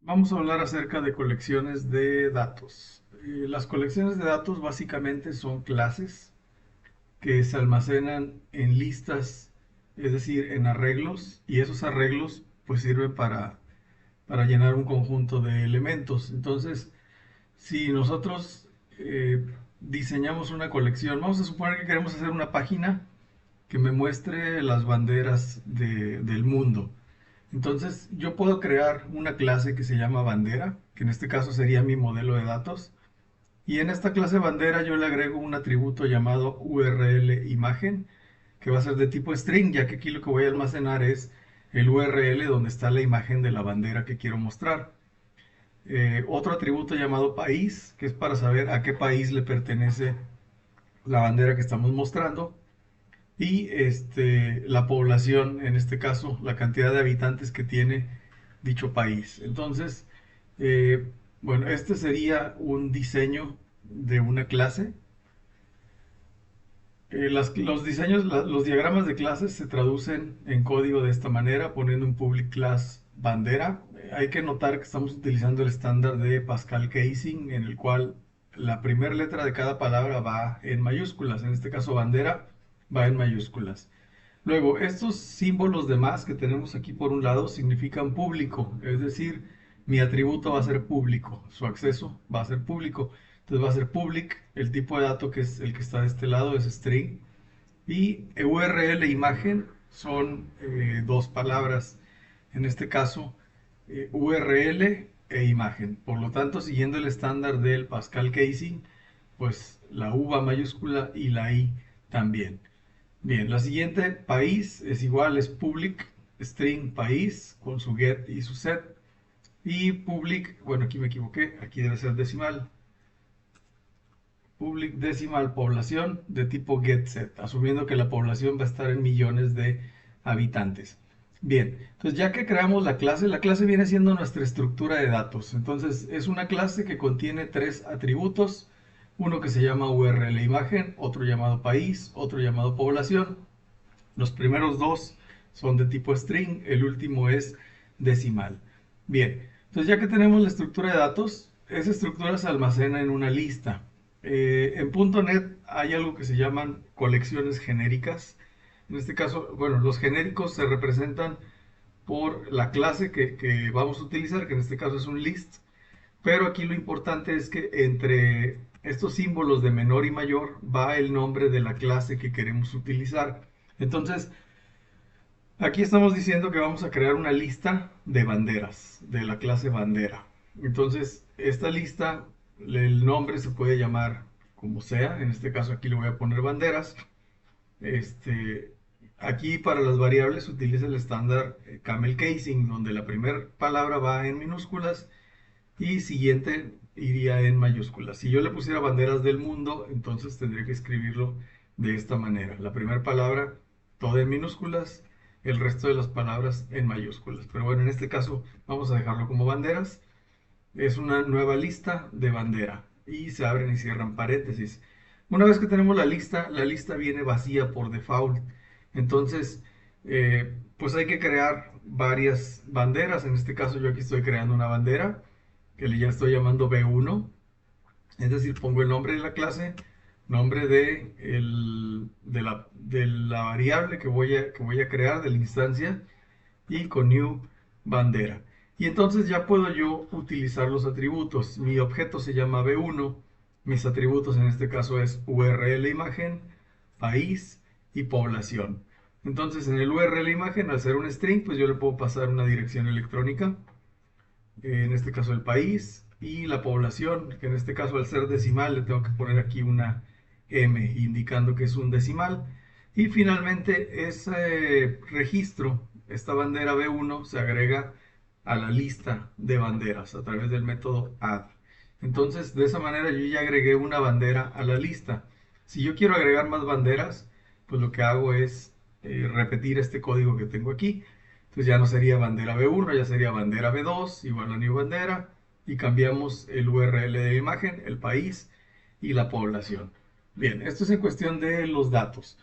Vamos a hablar acerca de colecciones de datos. Las colecciones de datos básicamente son clases que se almacenan en listas, es decir, en arreglos, y esos arreglos pues sirven para llenar un conjunto de elementos. Entonces, si nosotros diseñamos una colección, vamos a suponer que queremos hacer una página que me muestre las banderas del mundo. Entonces yo puedo crear una clase que se llama bandera, que en este caso sería mi modelo de datos. Y en esta clase bandera yo le agrego un atributo llamado URL imagen, que va a ser de tipo string, ya que aquí lo que voy a almacenar es el URL donde está la imagen de la bandera que quiero mostrar. Otro atributo llamado país, que es para saber a qué país le pertenece la bandera que estamos mostrando. Y la población, en este caso, la cantidad de habitantes que tiene dicho país. Entonces, eh, bueno, este sería un diseño de una clase. Los diseños, los diagramas de clases se traducen en código de esta manera, poniendo un public class bandera. Hay que notar que estamos utilizando el estándar de Pascal Casing, en el cual la primera letra de cada palabra va en mayúsculas. En este caso, bandera va en mayúsculas. Luego, estos símbolos de más que tenemos aquí por un lado significan público, es decir, mi atributo va a ser público, su acceso va a ser público. Entonces va a ser public, el tipo de dato que es el que está de este lado es string, y URL imagen son dos palabras, en este caso URL e imagen. Por lo tanto, siguiendo el estándar del Pascal Casing, pues la U va mayúscula y la I también. Bien, la siguiente, país, es igual, es public string país con su get y su set. Y public, bueno, aquí me equivoqué, aquí debe ser decimal. Public decimal población de tipo getSet, asumiendo que la población va a estar en millones de habitantes. Bien, entonces ya que creamos la clase viene siendo nuestra estructura de datos. Entonces es una clase que contiene tres atributos, uno que se llama URL imagen, otro llamado país, otro llamado población. Los primeros dos son de tipo string, el último es decimal. Bien, entonces ya que tenemos la estructura de datos, esa estructura se almacena en una lista. En .NET hay algo que se llaman colecciones genéricas. En este caso, bueno, los genéricos se representan por la clase que vamos a utilizar, que en este caso es un list. Pero aquí lo importante es que entre estos símbolos de menor y mayor va el nombre de la clase que queremos utilizar. Entonces, aquí estamos diciendo que vamos a crear una lista de banderas, de la clase bandera. Entonces, esta lista, el nombre se puede llamar como sea. En este caso aquí le voy a poner banderas. Este, aquí para las variables se utiliza el estándar camel casing, donde la primera palabra va en minúsculas y siguiente iría en mayúsculas. Si yo le pusiera banderas del mundo, entonces tendría que escribirlo de esta manera. La primera palabra toda en minúsculas, el resto de las palabras en mayúsculas. Pero bueno, en este caso vamos a dejarlo como banderas. Es una nueva lista de bandera y se abren y cierran paréntesis. Una vez que tenemos la lista viene vacía por default. Entonces, pues hay que crear varias banderas. En este caso yo aquí estoy creando una bandera que le ya estoy llamando B1. Es decir, pongo el nombre de la clase, nombre de la variable que voy a crear, de la instancia, y con new bandera. Y entonces ya puedo yo utilizar los atributos. Mi objeto se llama B1, mis atributos en este caso es URL imagen, país y población. Entonces en el URL imagen, al ser un string, pues yo le puedo pasar una dirección electrónica, en este caso el país, y la población, que en este caso al ser decimal le tengo que poner aquí una M indicando que es un decimal. Y finalmente ese registro, esta bandera B1, se agrega a la lista de banderas a través del método add. Entonces de esa manera yo ya agregué una bandera a la lista. Si yo quiero agregar más banderas, pues lo que hago es repetir este código que tengo aquí. Entonces ya no sería bandera B1, ya sería bandera B2, igual a new bandera, y cambiamos el URL de la imagen, el país y la población. Bien, esto es en cuestión de los datos.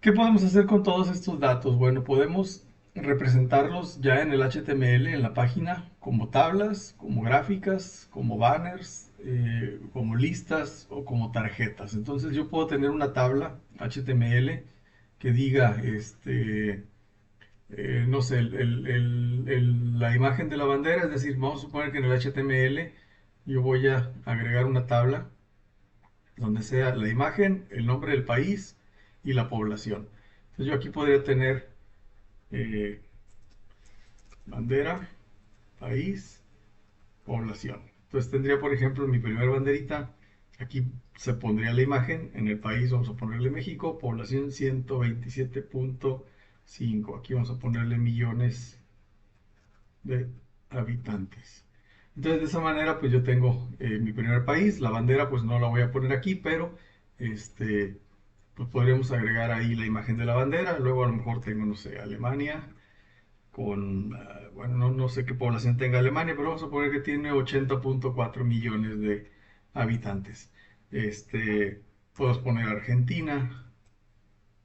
¿Qué podemos hacer con todos estos datos? Bueno, podemos representarlos ya en el HTML en la página como tablas, como gráficas, como banners, como listas o como tarjetas. Entonces yo puedo tener una tabla HTML que diga, no sé, la imagen de la bandera, es decir, vamos a suponer que en el HTML yo voy a agregar una tabla donde sea la imagen, el nombre del país y la población. Entonces yo aquí podría tener eh, bandera, país, población. Entonces tendría, por ejemplo, mi primera banderita, aquí se pondría la imagen, en el país vamos a ponerle México, población 127.5, aquí vamos a ponerle millones de habitantes. Entonces de esa manera pues yo tengo mi primer país, la bandera pues no la voy a poner aquí, pero este, pues podríamos agregar ahí la imagen de la bandera, luego a lo mejor tengo, no sé, Alemania, con, bueno, no sé qué población tenga Alemania, pero vamos a poner que tiene 80.4 millones de habitantes. Este, Podemos poner Argentina,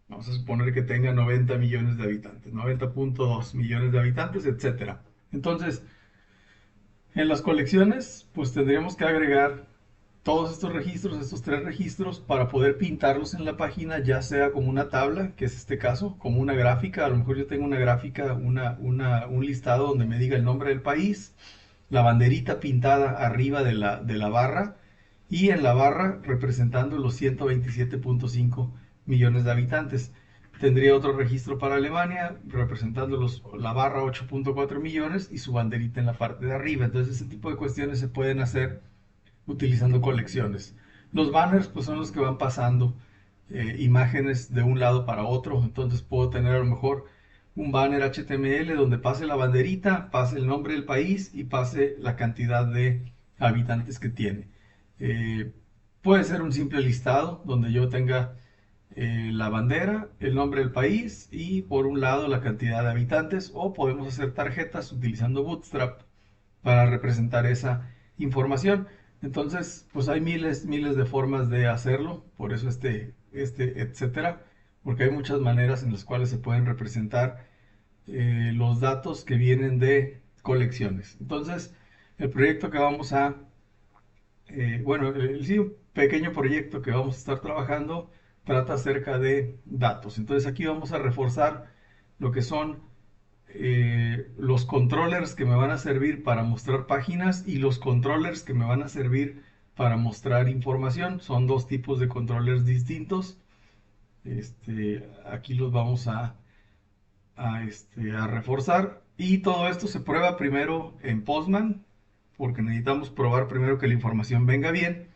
vamos a suponer que tenga 90 millones de habitantes, 90.2 millones de habitantes, etcétera. Entonces, en las colecciones, pues tendríamos que agregar todos estos registros, estos tres registros, para poder pintarlos en la página, ya sea como una tabla, que es este caso, como una gráfica. A lo mejor yo tengo una gráfica, un listado donde me diga el nombre del país, la banderita pintada arriba de la barra y en la barra representando los 127.5 millones de habitantes. Tendría otro registro para Alemania representando la barra 8.4 millones y su banderita en la parte de arriba. Entonces ese tipo de cuestiones se pueden hacer utilizando colecciones. Los banners pues son los que van pasando imágenes de un lado para otro. Entonces puedo tener a lo mejor un banner HTML donde pase la banderita, pase el nombre del país y pase la cantidad de habitantes que tiene. Eh, Puede ser un simple listado donde yo tenga la bandera, el nombre del país y por un lado la cantidad de habitantes, o podemos hacer tarjetas utilizando Bootstrap para representar esa información. Entonces, pues hay miles de formas de hacerlo, por eso etcétera, porque hay muchas maneras en las cuales se pueden representar los datos que vienen de colecciones. Entonces, el proyecto que vamos a, bueno, sí, un pequeño proyecto que vamos a estar trabajando trata acerca de datos. Entonces aquí vamos a reforzar lo que son los controllers que me van a servir para mostrar páginas y los controllers que me van a servir para mostrar información. Son dos tipos de controllers distintos. Aquí los vamos a reforzar. Y todo esto se prueba primero en Postman, porque necesitamos probar primero que la información venga bien.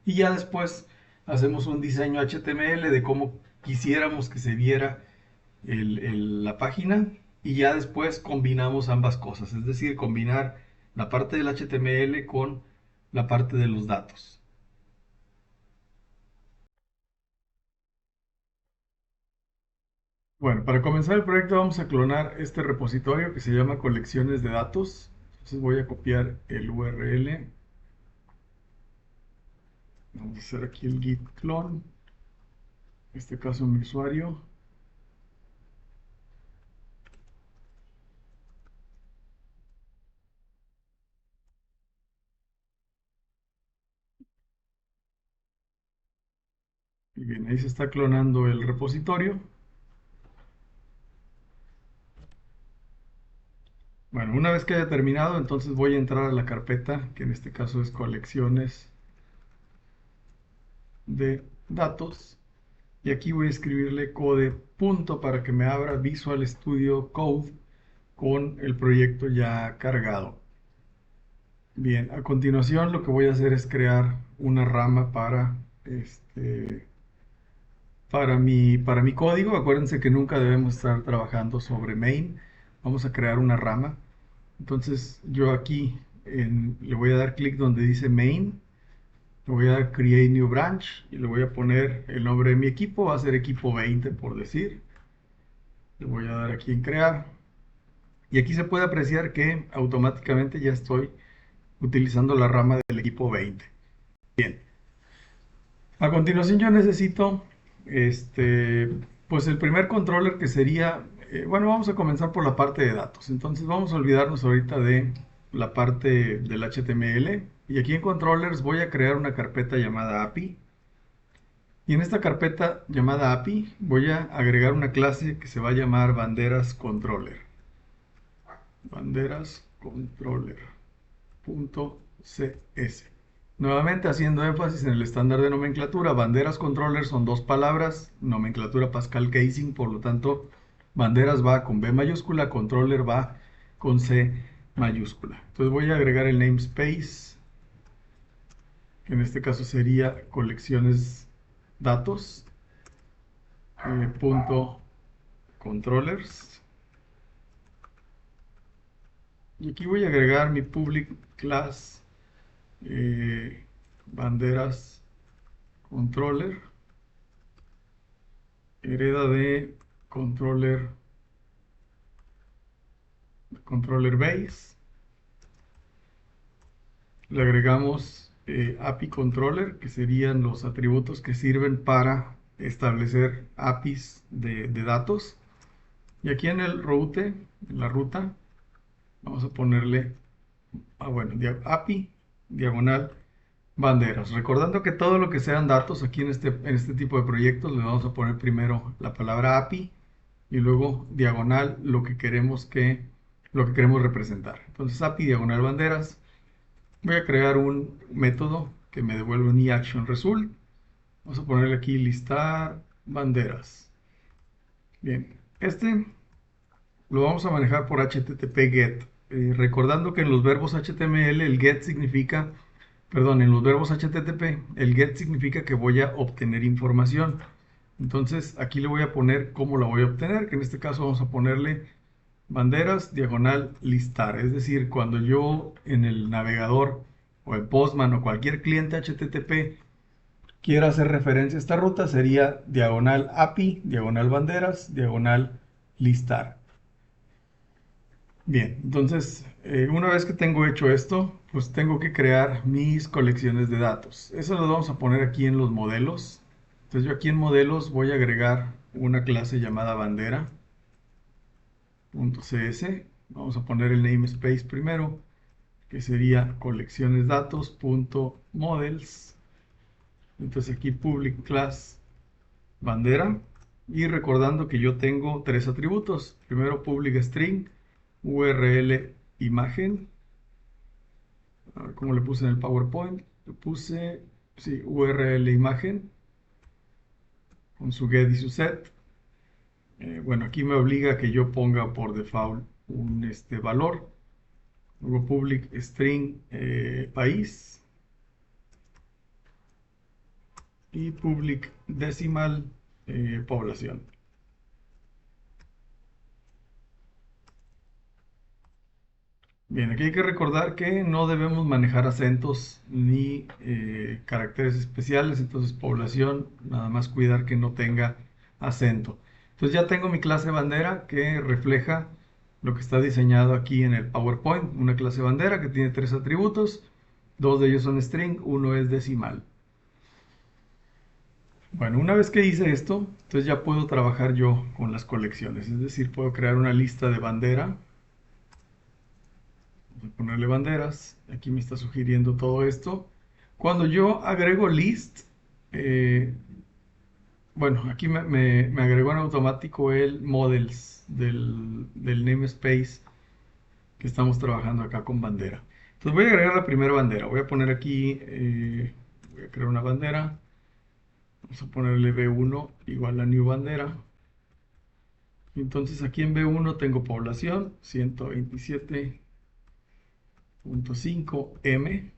Y ya después hacemos un diseño HTML de cómo quisiéramos que se viera la página, y ya después combinamos ambas cosas, es decir, combinar la parte del HTML con la parte de los datos. Bueno, para comenzar el proyecto vamos a clonar este repositorio que se llama colecciones de datos. Entonces voy a copiar el URL. Vamos a hacer aquí el git clone. En este caso mi usuario. Y bien, ahí se está clonando el repositorio. Bueno, una vez que haya terminado, entonces voy a entrar a la carpeta, que en este caso es colecciones de datos. Y aquí voy a escribirle code punto para que me abra Visual Studio Code con el proyecto ya cargado. Bien, a continuación lo que voy a hacer es crear una rama para mi código. Acuérdense que nunca debemos estar trabajando sobre main. Vamos a crear una rama. Entonces yo aquí le voy a dar clic donde dice main. Le voy a dar Create New Branch y le voy a poner el nombre de mi equipo. Va a ser equipo 20 por decir. Le voy a dar aquí en crear. Y aquí se puede apreciar que automáticamente ya estoy utilizando la rama del equipo 20. Bien. A continuación yo necesito pues el primer controller, que sería Bueno, vamos a comenzar por la parte de datos. Entonces vamos a olvidarnos ahorita de la parte del HTML. Y aquí en Controllers voy a crear una carpeta llamada API. Y en esta carpeta llamada API voy a agregar una clase que se va a llamar banderas controller. Banderas controller.cs. Nuevamente haciendo énfasis en el estándar de nomenclatura, banderas controller son dos palabras, nomenclatura Pascal Casing, por lo tanto, banderas va con B mayúscula, controller va con C mayúscula. Entonces voy a agregar el namespace, que en este caso sería colecciones datos, punto controllers. Y aquí voy a agregar mi public class banderas controller, hereda de controller base, le agregamos API controller, que serían los atributos que sirven para establecer APIs de datos, y aquí en el route, en la ruta, vamos a ponerle bueno, API diagonal banderas. Recordando que todo lo que sean datos aquí en este tipo de proyectos le vamos a poner primero la palabra API y luego diagonal lo que queremos representar. Entonces API diagonal banderas. Voy a crear un método que me devuelve un eActionResult. Vamos a ponerle aquí listar banderas. Bien, lo vamos a manejar por HTTP GET. Recordando que en los verbos HTML el GET significa, perdón, en los verbos HTTP el GET significa que voy a obtener información. Entonces aquí le voy a poner cómo la voy a obtener, que en este caso vamos a ponerle banderas diagonal listar. Es decir, cuando yo en el navegador o en Postman o cualquier cliente HTTP quiera hacer referencia a esta ruta, sería diagonal API, diagonal banderas, diagonal listar. Bien, entonces una vez que tengo hecho esto, pues tengo que crear mis colecciones de datos. Eso lo vamos a poner aquí en los modelos. Entonces yo aquí en modelos voy a agregar una clase llamada bandera.cs. Vamos a poner el namespace primero, que sería coleccionesdatos.models. Entonces aquí public class bandera. Y recordando que yo tengo tres atributos. Primero public string, URL imagen. A ver cómo le puse en el PowerPoint. Le puse, sí, URL imagen con su get y su set. Bueno, aquí me obliga a que yo ponga por default un valor. Luego public string país y public decimal población. Bien, aquí hay que recordar que no debemos manejar acentos ni caracteres especiales, entonces población, nada más cuidar que no tenga acento. Entonces ya tengo mi clase bandera que refleja lo que está diseñado aquí en el PowerPoint, una clase bandera que tiene tres atributos, dos de ellos son string, uno es decimal. Bueno, una vez que hice esto, entonces ya puedo trabajar yo con las colecciones, es decir, puedo crear una lista de bandera. Voy a ponerle banderas. Aquí me está sugiriendo todo esto. Cuando yo agrego list, eh, bueno, aquí me agregó en automático el models del namespace que estamos trabajando acá con bandera. Entonces voy a agregar la primera bandera. Voy a poner aquí, voy a crear una bandera. Vamos a ponerle B1 igual a new bandera. Entonces aquí en B1 tengo población 127.5M.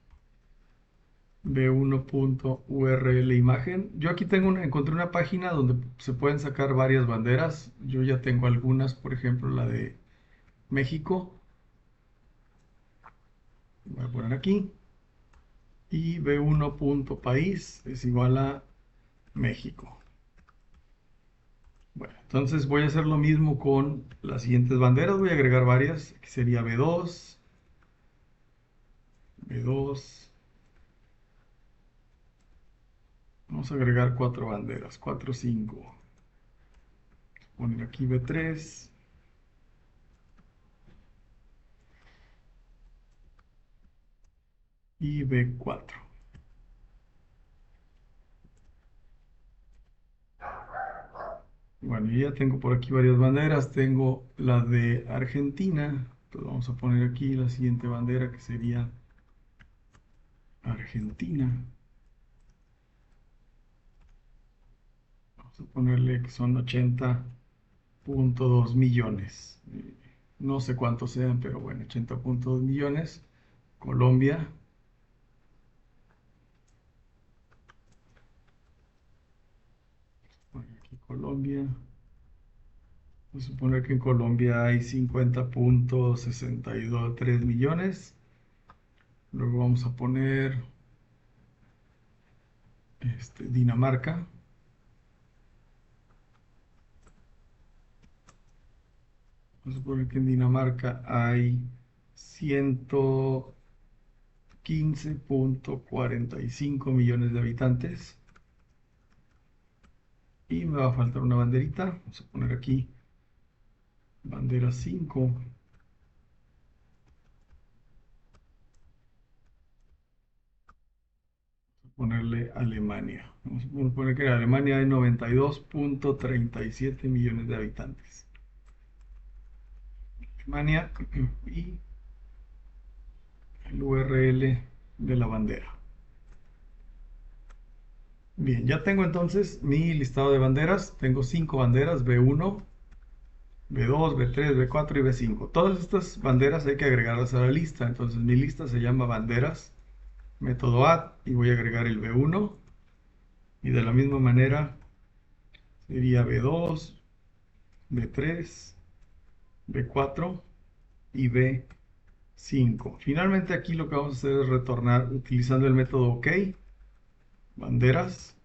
B1.url imagen. Yo aquí encontré una página donde se pueden sacar varias banderas. Yo ya tengo algunas, por ejemplo la de México. Voy a poner aquí. Y B1.país es igual a México. Bueno, entonces voy a hacer lo mismo con las siguientes banderas. Voy a agregar varias. Aquí sería B2. B2. Vamos a agregar cuatro banderas. 4, 5. Poner aquí B3. y B4. Bueno, yo ya tengo por aquí varias banderas. Tengo la de Argentina. Entonces vamos a poner aquí la siguiente bandera que sería Argentina. Vamos a ponerle que son 80.2 millones. No sé cuántos sean, pero bueno, 80.2 millones. Colombia. Bueno, aquí Colombia. Vamos a suponer que en Colombia hay 50.623 millones. Luego vamos a poner Dinamarca. Vamos a suponer que en Dinamarca hay 115.45 millones de habitantes. Y me va a faltar una banderita. Vamos a poner aquí bandera 5. Ponerle Alemania. Vamos a poner que en Alemania hay 92.37 millones de habitantes. Alemania y el URL de la bandera. Bien, ya tengo entonces mi listado de banderas. Tengo 5 banderas, B1, B2, B3, B4 y B5. Todas estas banderas hay que agregarlas a la lista. Entonces mi lista se llama banderas, método add, y voy a agregar el B1. Y de la misma manera sería B2, B3, B4 y B5. Finalmente aquí lo que vamos a hacer es retornar utilizando el método OK, banderas.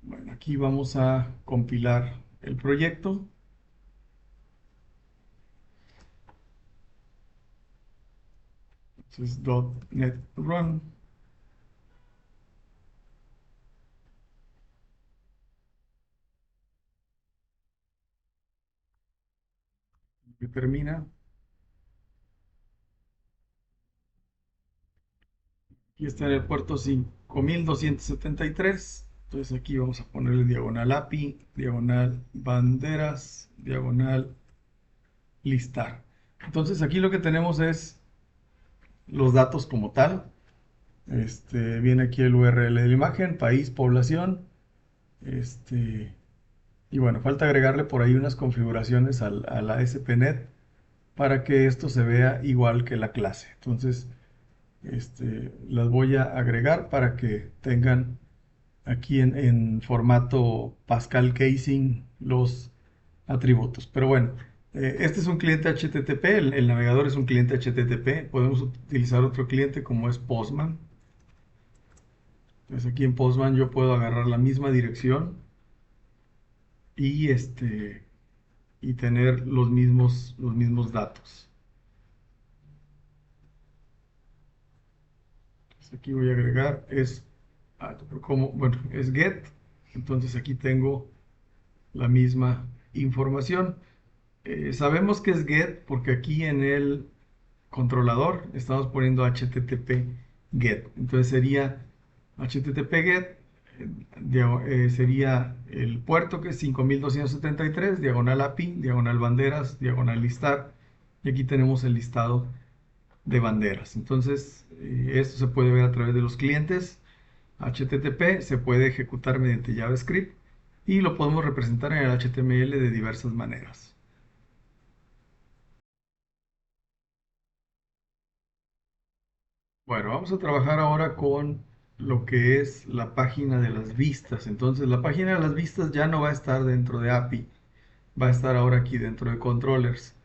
Bueno, aquí vamos a compilar el proyecto. Entonces .NET Run. Que termina. Aquí está en el puerto 5273. Entonces aquí vamos a ponerle diagonal API, diagonal banderas, diagonal listar. Entonces aquí lo que tenemos es los datos como tal. Viene aquí el URL de la imagen, país, población. Y bueno, falta agregarle por ahí unas configuraciones a la ASP.NET para que esto se vea igual que la clase. Entonces, las voy a agregar para que tengan aquí en formato Pascal Casing los atributos. Pero bueno, este es un cliente HTTP, el navegador es un cliente HTTP. Podemos utilizar otro cliente como es Postman. Entonces aquí en Postman yo puedo agarrar la misma dirección y y tener los mismos datos. Entonces aquí voy a agregar bueno, es get. Entonces aquí tengo la misma información. Sabemos que es get porque aquí en el controlador estamos poniendo HTTP get. Entonces sería HTTP get, sería el puerto que es 5273, diagonal API, diagonal banderas, diagonal listar. Y aquí tenemos el listado de banderas. Entonces, esto se puede ver a través de los clientes. HTTP se puede ejecutar mediante JavaScript y lo podemos representar en el HTML de diversas maneras. Bueno, vamos a trabajar ahora con lo que es la página de las vistas. Entonces, la página de las vistas ya no va a estar dentro de API, va a estar ahora aquí dentro de controllers.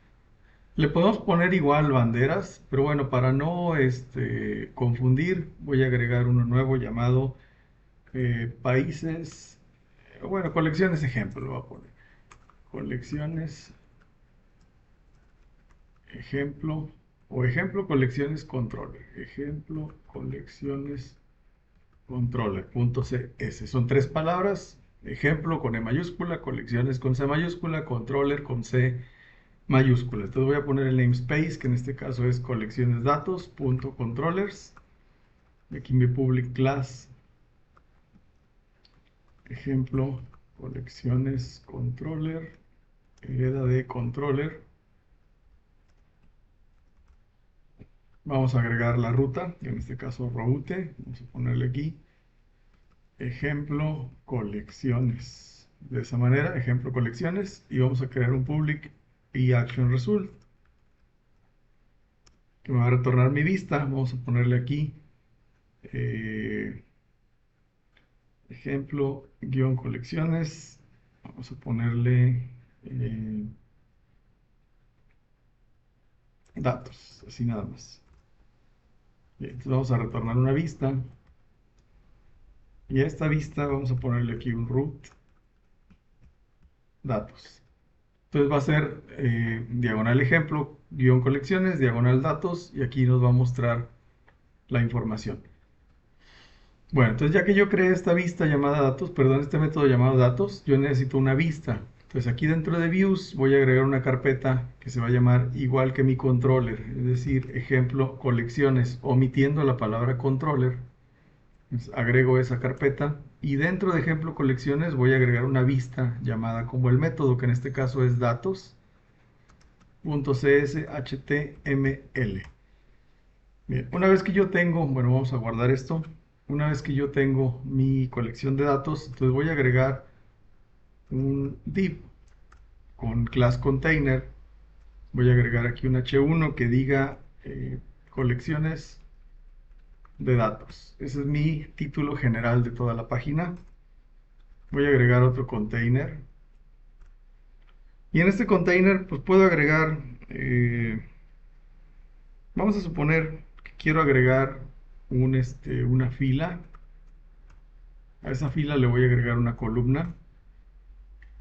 Le podemos poner igual banderas, pero bueno, para no confundir, voy a agregar uno nuevo llamado países, bueno, colecciones ejemplo, lo voy a poner. Colecciones ejemplo o ejemplo colecciones controller. Ejemplo colecciones controller.cs. Son 3 palabras. Ejemplo con E mayúscula, colecciones con C mayúscula, controller con C mayúscula. Entonces voy a poner el namespace, que en este caso es coleccionesdatos.controllers. Y aquí mi public class, ejemplo, colecciones controller, hereda de controller. Vamos a agregar la ruta, que en este caso route. Vamos a ponerle aquí, ejemplo, colecciones. De esa manera, ejemplo, colecciones. Y vamos a crear un public y action result, que me va a retornar mi vista. Vamos a ponerle aquí, eh, ejemplo, guión colecciones. Vamos a ponerle datos, así nada más. Bien, entonces vamos a retornar una vista. Y a esta vista vamos a ponerle aquí un root datos. Entonces va a ser diagonal ejemplo, guión colecciones, diagonal datos, y aquí nos va a mostrar la información. Bueno, entonces ya que yo creé esta vista llamada datos, perdón, este método llamado datos, yo necesito una vista. Entonces aquí dentro de views voy a agregar una carpeta que se va a llamar igual que mi controller, es decir, ejemplo colecciones, omitiendo la palabra controller. Entonces, agrego esa carpeta y dentro de ejemplo colecciones voy a agregar una vista llamada como el método, que en este caso es datos.cshtml. Bien, una vez que yo tengo, bueno, vamos a guardar esto. Una vez que yo tengo mi colección de datos, entonces voy a agregar un div con class container. Voy a agregar aquí un h1 que diga colecciones de datos. Ese es mi título general de toda la página. Voy a agregar otro container. Y en este container, pues puedo agregar, vamos a suponer que quiero agregar una fila. A esa fila le voy a agregar una columna.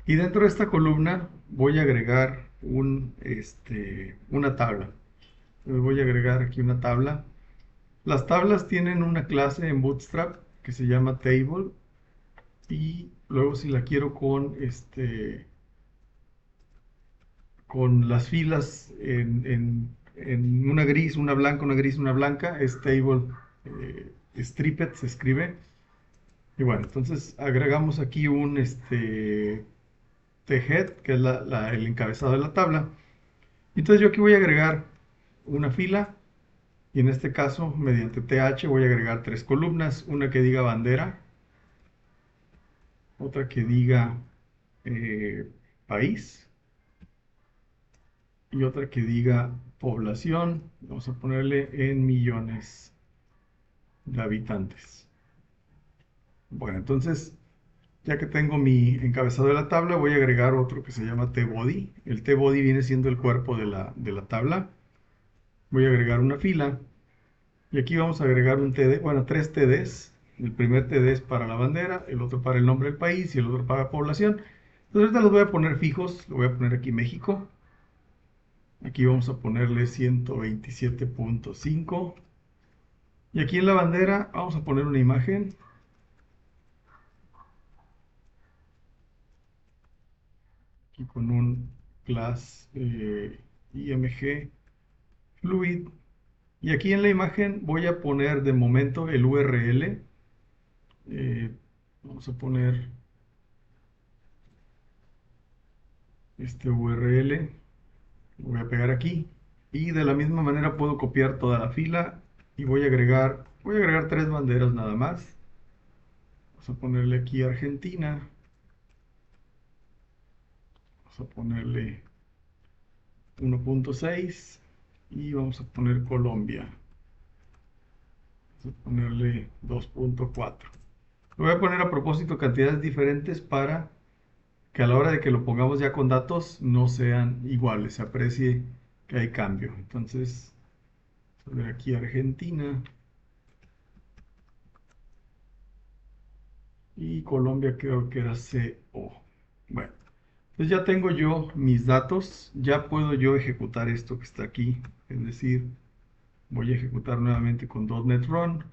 Y dentro de esta columna voy a agregar una tabla. Entonces voy a agregar aquí una tabla. Las tablas tienen una clase en Bootstrap que se llama table. Y luego si la quiero con las filas en una gris, una blanca, una gris, una blanca, es table stripped, se escribe. Y bueno, entonces agregamos aquí un head, que es el encabezado de la tabla. Entonces yo aquí voy a agregar una fila, y en este caso, mediante th, voy a agregar tres columnas, una que diga bandera, otra que diga país, y otra que diga población. Vamos a ponerle en millones de habitantes. Bueno, entonces, ya que tengo mi encabezado de la tabla, voy a agregar otro que se llama tbody. El tbody viene siendo el cuerpo de la tabla. Voy a agregar una fila. Y aquí vamos a agregar un TD, bueno, tres TDs. El primer TD es para la bandera, el otro para el nombre del país y el otro para población. Entonces ahorita los voy a poner fijos. Lo voy a poner aquí México. Aquí vamos a ponerle 127.5. Y aquí en la bandera vamos a poner una imagen. Aquí con un class img fluid. Y aquí en la imagen voy a poner de momento el URL. Vamos a poner este URL. Lo voy a pegar aquí. Y de la misma manera puedo copiar toda la fila. Y voy a agregar tres banderas nada más. Vamos a ponerle aquí Argentina. Vamos a ponerle 1.6 y vamos a poner Colombia. Vamos a ponerle 2.4. Lo voy a poner a propósito cantidades diferentes para que a la hora de que lo pongamos ya con datos no sean iguales, se aprecie que hay cambio. Entonces, vamos a ver aquí Argentina y Colombia creo que era CO. Bueno, entonces ya tengo yo mis datos, ya puedo yo ejecutar esto que está aquí, es decir, voy a ejecutar nuevamente con .NET Run.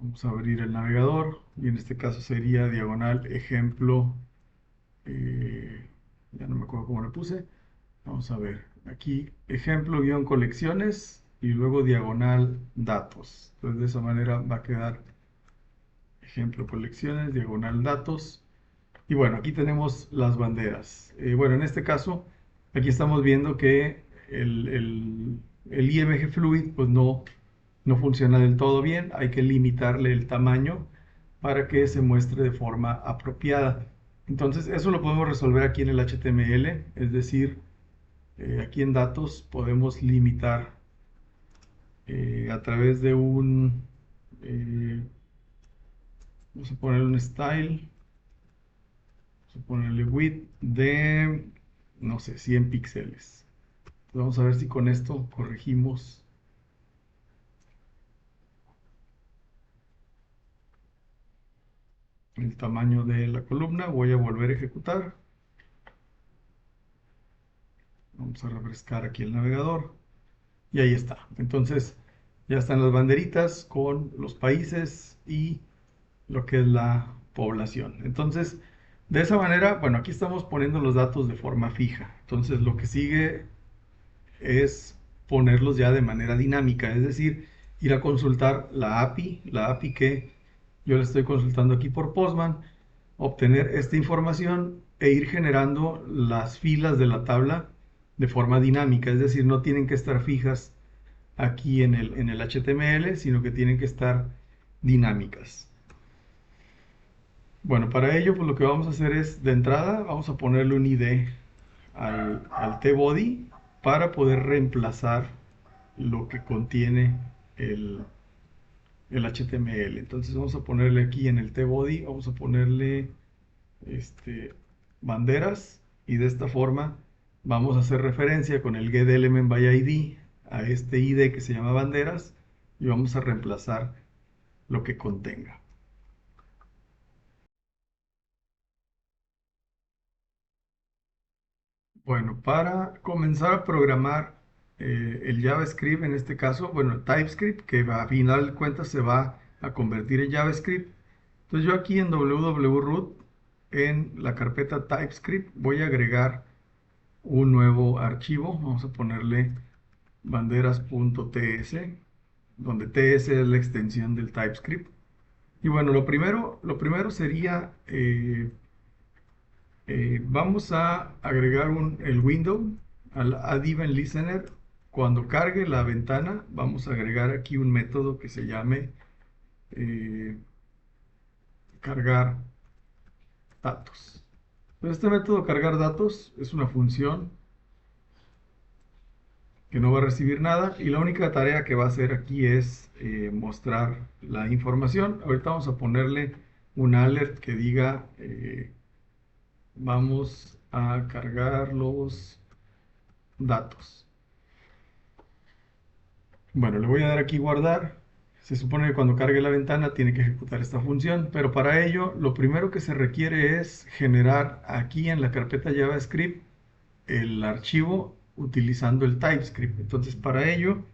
Vamos a abrir el navegador y en este caso sería diagonal ejemplo. Ya no me acuerdo cómo le puse. Vamos a ver. Aquí ejemplo guión colecciones y luego diagonal datos. Entonces de esa manera va a quedar ejemplo colecciones, diagonal datos. Y bueno, aquí tenemos las banderas. Bueno, en este caso, aquí estamos viendo que el IMG Fluid pues no funciona del todo bien. Hay que limitarle el tamaño para que se muestre de forma apropiada. Entonces, eso lo podemos resolver aquí en el HTML, es decir, aquí en datos podemos limitar a través de eh, vamos a poner un style. Vamos a ponerle width de, no sé, 100 píxeles. Vamos a ver si con esto corregimos el tamaño de la columna. Voy a volver a ejecutar. Vamos a refrescar aquí el navegador. Y ahí está. Entonces ya están las banderitas con los países y lo que es la población. Entonces, de esa manera, bueno, aquí estamos poniendo los datos de forma fija. Entonces, lo que sigue es ponerlos ya de manera dinámica, es decir, ir a consultar la API que yo le estoy consultando aquí por Postman, obtener esta información e ir generando las filas de la tabla de forma dinámica, es decir, no tienen que estar fijas aquí en el HTML, sino que tienen que estar dinámicas. Bueno, para ello, pues lo que vamos a hacer es, de entrada, vamos a ponerle un ID al tbody para poder reemplazar lo que contiene el, el HTML. Entonces vamos a ponerle aquí en el tbody, vamos a ponerle banderas y de esta forma vamos a hacer referencia con el getElementById a este ID que se llama banderas y vamos a reemplazar lo que contenga. Bueno, para comenzar a programar el JavaScript, en este caso, bueno, el TypeScript, que a final de cuentas se va a convertir en JavaScript. Entonces yo aquí en www.root, en la carpeta TypeScript, voy a agregar un nuevo archivo. Vamos a ponerle banderas.ts, donde ts es la extensión del TypeScript. Y bueno, lo primero sería vamos a agregar el window al add-event-listener. Cuando cargue la ventana, vamos a agregar aquí un método que se llame eh, cargar datos. Entonces, este método cargar datos es una función que no va a recibir nada y la única tarea que va a hacer aquí es mostrar la información. Ahorita vamos a ponerle un alert que diga vamos a cargar los datos. Bueno, le voy a dar aquí guardar. Se supone que cuando cargue la ventana tiene que ejecutar esta función, pero para ello lo primero que se requiere es generar aquí en la carpeta JavaScript el archivo utilizando el TypeScript. Entonces para ello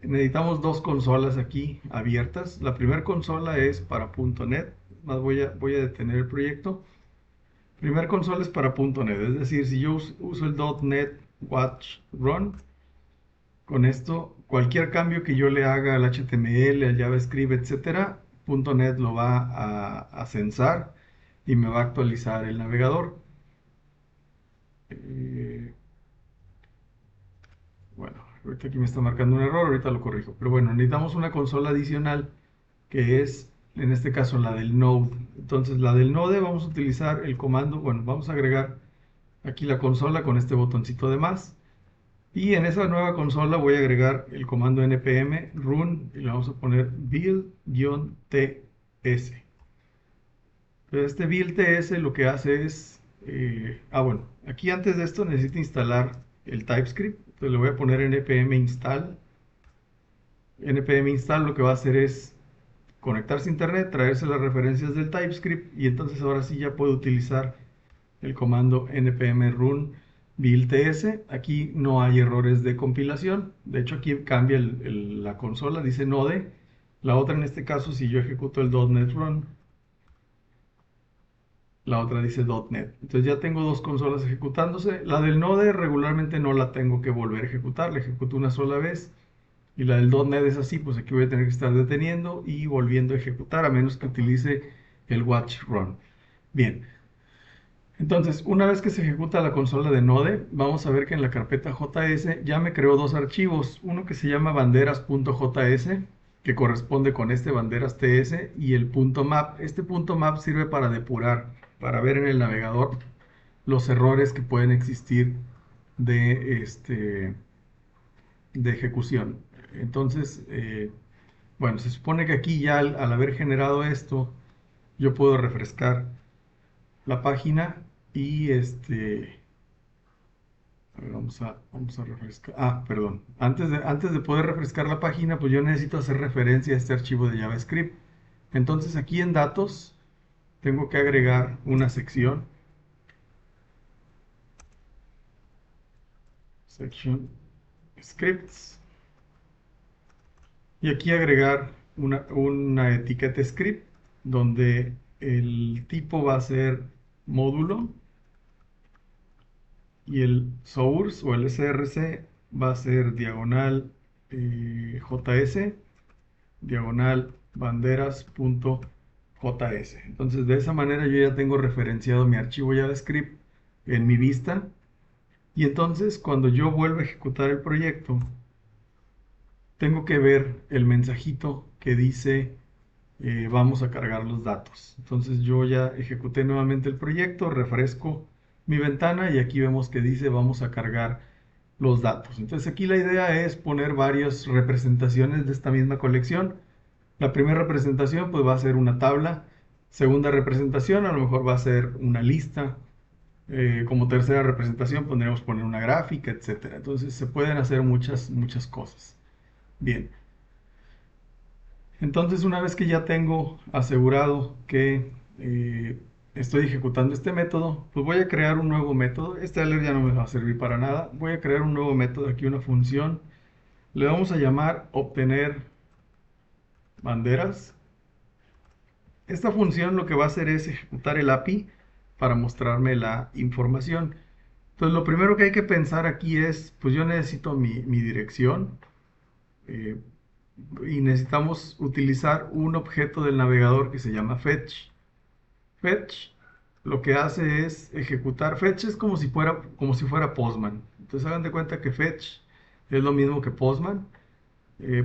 necesitamos dos consolas aquí abiertas. La primera consola es para .NET. Más voy a detener el proyecto. Primer consola es para .NET, es decir, si yo uso el .NET Watch Run, con esto, cualquier cambio que yo le haga al HTML, al JavaScript, etcétera, .NET lo va a censar y me va a actualizar el navegador. Eh, bueno, ahorita aquí me está marcando un error, ahorita lo corrijo. Pero bueno, necesitamos una consola adicional que es, en este caso, la del Node. Entonces, la del Node vamos a utilizar el comando, bueno, vamos a agregar aquí la consola con este botoncito de más. Y en esa nueva consola voy a agregar el comando npm run y le vamos a poner build-ts. Este build-ts lo que hace es, bueno, aquí antes de esto necesito instalar el TypeScript. Entonces le voy a poner npm install. npm install lo que va a hacer es conectarse a internet, traerse las referencias del TypeScript y entonces ahora sí ya puedo utilizar el comando npm run build-ts. Aquí no hay errores de compilación. De hecho, aquí cambia la consola, dice Node, La otra en este caso, si yo ejecuto el .NET Run, la otra dice .NET. Entonces ya tengo dos consolas ejecutándose. La del Node regularmente no la tengo que volver a ejecutar, la ejecuto una sola vez. Y la del .NET es así, pues aquí voy a tener que estar deteniendo y volviendo a ejecutar, a menos que utilice el watch run. Bien, entonces una vez que se ejecuta la consola de Node, vamos a ver que en la carpeta JS ya me creó dos archivos, uno que se llama banderas.js, que corresponde con este banderas.ts, y el .map. Este .map sirve para depurar, para ver en el navegador los errores que pueden existir de, de ejecución. Entonces, bueno, se supone que aquí ya al haber generado esto, yo puedo refrescar la página y a ver, vamos a refrescar. Ah, perdón. Antes de poder refrescar la página, pues yo necesito hacer referencia a este archivo de JavaScript. Entonces aquí en datos tengo que agregar una sección. Section scripts. Y aquí agregar una etiqueta script donde el tipo va a ser módulo y el source o el src va a ser diagonal js diagonal banderas.js. Entonces de esa manera yo ya tengo referenciado mi archivo JavaScript en mi vista, y entonces cuando yo vuelva a ejecutar el proyecto tengo que ver el mensajito que dice vamos a cargar los datos. Entonces yo ya ejecuté nuevamente el proyecto, refresco mi ventana y aquí vemos que dice vamos a cargar los datos. Entonces aquí la idea es poner varias representaciones de esta misma colección. La primera representación pues va a ser una tabla. Segunda representación a lo mejor va a ser una lista. Como tercera representación podríamos poner una gráfica, etcétera. Entonces se pueden hacer muchas cosas. Bien. Entonces, una vez que ya tengo asegurado que estoy ejecutando este método, pues voy a crear un nuevo método. Este alert ya no me va a servir para nada. Voy a crear un nuevo método, aquí una función. Le vamos a llamar obtener banderas. Esta función lo que va a hacer es ejecutar el API para mostrarme la información. Entonces, lo primero que hay que pensar aquí es, pues yo necesito mi dirección. eh, y necesitamos utilizar un objeto del navegador que se llama fetch. Fetch lo que hace es ejecutar. Fetch es como si fuera Postman. Entonces hagan de cuenta que fetch es lo mismo que Postman.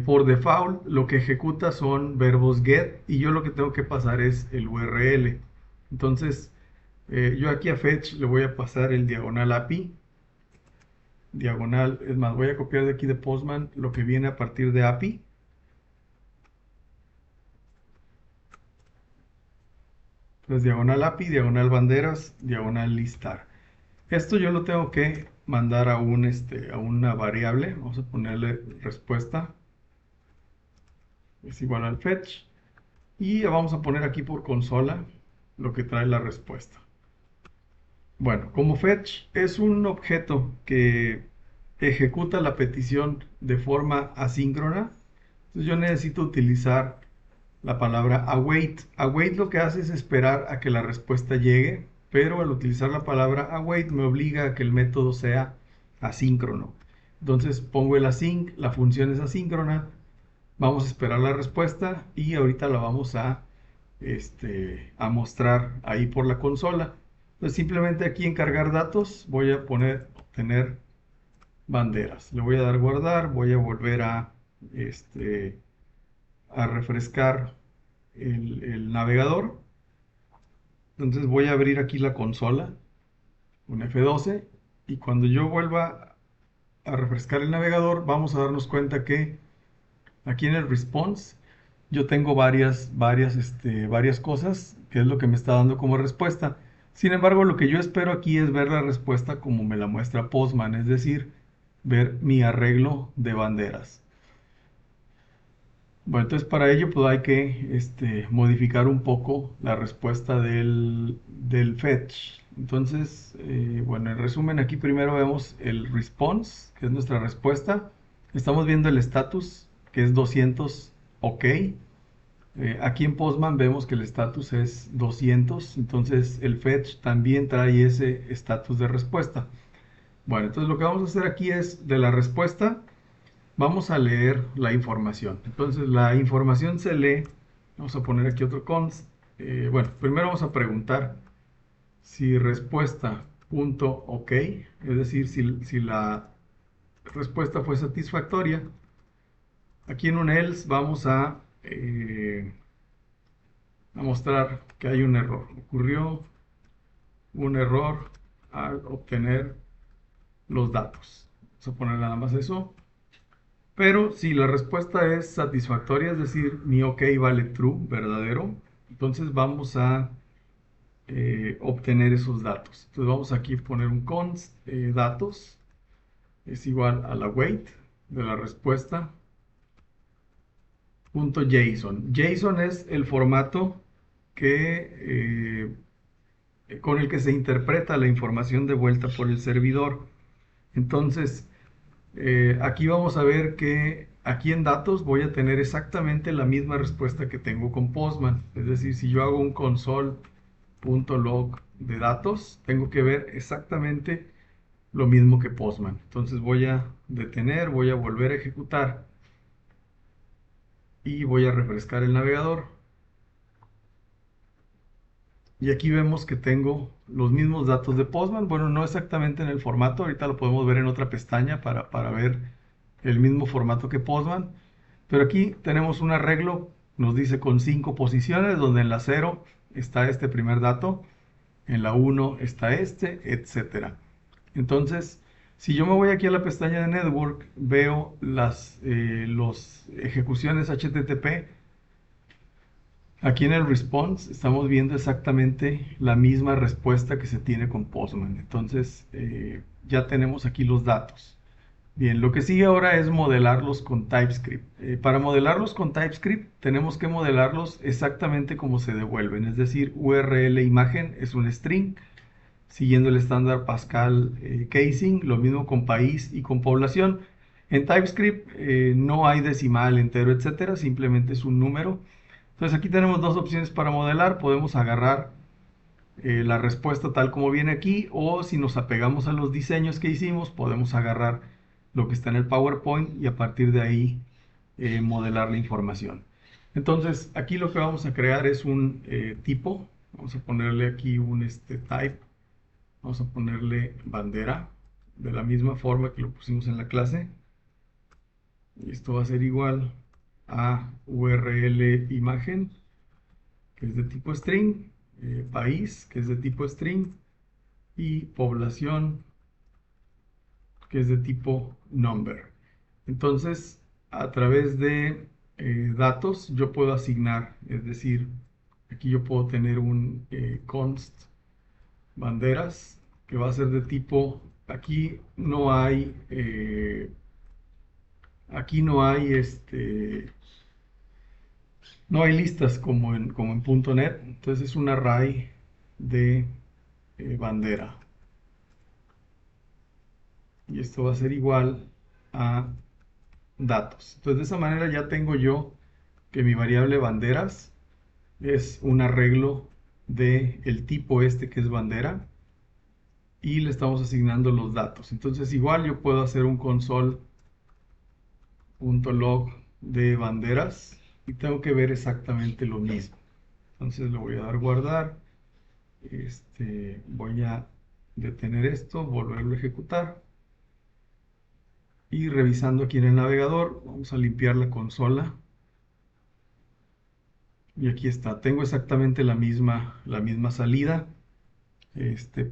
Por default lo que ejecuta son verbos get y yo lo que tengo que pasar es el URL. Entonces yo aquí a fetch le voy a pasar el diagonal API. Diagonal, es más, voy a copiar de aquí de Postman lo que viene a partir de API. Entonces diagonal API, diagonal banderas, diagonal listar. Esto yo lo tengo que mandar a una variable. Vamos a ponerle respuesta es igual al fetch. Y vamos a poner aquí por consola lo que trae la respuesta. Bueno, como fetch es un objeto que ejecuta la petición de forma asíncrona, entonces yo necesito utilizar la palabra await. Await lo que hace es esperar a que la respuesta llegue, pero al utilizar la palabra await me obliga a que el método sea asíncrono. Entonces pongo el async, la función es asíncrona, vamos a esperar la respuesta y ahorita la vamos a mostrar ahí por la consola. Entonces simplemente aquí en cargar datos voy a poner obtener banderas. Le voy a dar guardar, voy a volver a refrescar el navegador. Entonces voy a abrir aquí la consola, un F12, y cuando yo vuelva a refrescar el navegador, vamos a darnos cuenta que aquí en el response yo tengo varias cosas, que es lo que me está dando como respuesta. Sin embargo, lo que yo espero aquí es ver la respuesta como me la muestra Postman, es decir, ver mi arreglo de banderas. Bueno, entonces para ello pues hay que modificar un poco la respuesta del fetch. Entonces, bueno, en resumen aquí primero vemos el response, que es nuestra respuesta. Estamos viendo el status, que es 200 OK. Aquí en Postman vemos que el estatus es 200, entonces el fetch también trae ese estatus de respuesta. Bueno, entonces lo que vamos a hacer aquí es de la respuesta, vamos a leer la información. Entonces la información se lee, vamos a poner aquí otro const. Bueno, primero vamos a preguntar si respuesta punto OK, es decir, si la respuesta fue satisfactoria. Aquí en un else vamos a mostrar que hay un error. Ocurrió un error al obtener los datos. Vamos a poner nada más eso. Pero si la respuesta es satisfactoria, es decir, mi OK vale true, verdadero, entonces vamos a obtener esos datos. Entonces vamos aquí a poner un const datos es igual a la weight de la respuesta punto JSON. JSON es el formato con el que se interpreta la información de vuelta por el servidor. Entonces, aquí vamos a ver que aquí en datos voy a tener exactamente la misma respuesta que tengo con Postman. Es decir, si yo hago un console.log de datos, tengo que ver exactamente lo mismo que Postman. Entonces voy a detener, voy a volver a ejecutar y voy a refrescar el navegador. Y aquí vemos que tengo los mismos datos de Postman. Bueno, no exactamente en el formato, ahorita lo podemos ver en otra pestaña para ver el mismo formato que Postman. Pero aquí tenemos un arreglo, nos dice con 5 posiciones, donde en la 0 está este primer dato, en la 1 está este, etcétera. Entonces, si yo me voy aquí a la pestaña de Network, veo las ejecuciones HTTP. Aquí en el response estamos viendo exactamente la misma respuesta que se tiene con Postman. Entonces, ya tenemos aquí los datos. Bien, lo que sigue ahora es modelarlos con TypeScript. Para modelarlos con TypeScript tenemos que modelarlos exactamente como se devuelven, es decir, URL imagen es un string, siguiendo el estándar Pascal casing, lo mismo con país y con población. En TypeScript no hay decimal, entero, etcétera, simplemente es un número. Entonces aquí tenemos dos opciones para modelar, podemos agarrar la respuesta tal como viene aquí, o si nos apegamos a los diseños que hicimos, podemos agarrar lo que está en el PowerPoint y a partir de ahí modelar la información. Entonces aquí lo que vamos a crear es un tipo, vamos a ponerle aquí un type, vamos a ponerle bandera, de la misma forma que lo pusimos en la clase, y esto va a ser igual a URL imagen, que es de tipo string, país, que es de tipo string, y población, que es de tipo number. Entonces, a través de datos, yo puedo asignar, es decir, aquí yo puedo tener un const banderas, que va a ser de tipo, aquí no hay no hay listas como en .NET, entonces es un array de bandera. Y esto va a ser igual a datos. Entonces de esa manera ya tengo yo que mi variable banderas es un arreglo de el tipo este que es bandera y le estamos asignando los datos. Entonces igual yo puedo hacer un console.log de banderas y tengo que ver exactamente lo mismo. Entonces le voy a dar guardar, voy a detener esto, volverlo a ejecutar y revisando aquí en el navegador vamos a limpiar la consola y aquí está, tengo exactamente la misma salida,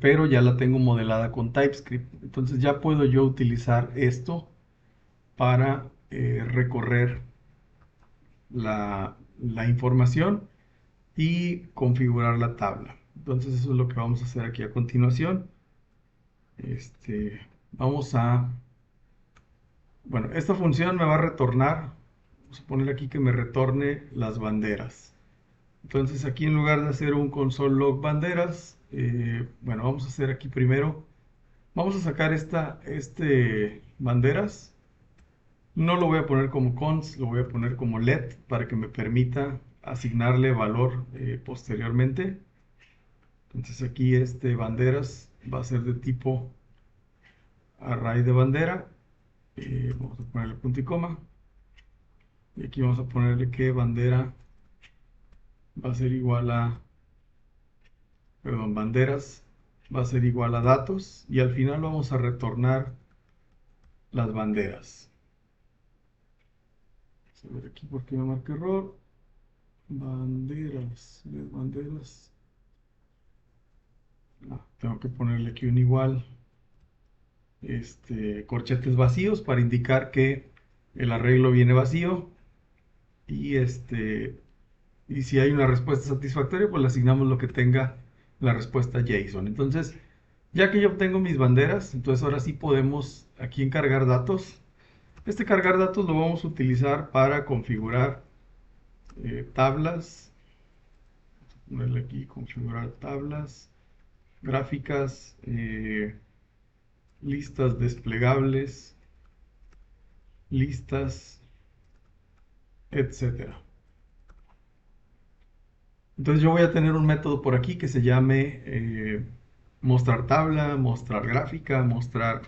pero ya la tengo modelada con TypeScript. Entonces ya puedo yo utilizar esto para recorrer la información y configurar la tabla. Entonces eso es lo que vamos a hacer aquí a continuación. Vamos a, bueno, esta función me va a retornar, vamos a poner aquí que me retorne las banderas. Entonces aquí en lugar de hacer un console log banderas, bueno, vamos a hacer aquí primero, vamos a sacar banderas No lo voy a poner como const, lo voy a poner como let para que me permita asignarle valor posteriormente. Entonces aquí este banderas va a ser de tipo array de bandera. Vamos a ponerle punto y coma. Y aquí vamos a ponerle que bandera va a ser igual a, perdón, banderas va a ser igual a datos. Y al final vamos a retornar las banderas. Vamos a ver aquí por qué me marca error. Banderas. Tengo que ponerle aquí un igual. Corchetes vacíos para indicar que el arreglo viene vacío. Y si hay una respuesta satisfactoria, pues le asignamos lo que tenga la respuesta JSON. Entonces, ya que yo obtengo mis banderas, entonces ahora sí podemos aquí en cargar datos. Este cargar datos lo vamos a utilizar para configurar tablas. Ponerle aquí configurar tablas, gráficas, listas desplegables, listas, etcétera. Entonces yo voy a tener un método por aquí que se llame mostrar tabla, mostrar gráfica, mostrar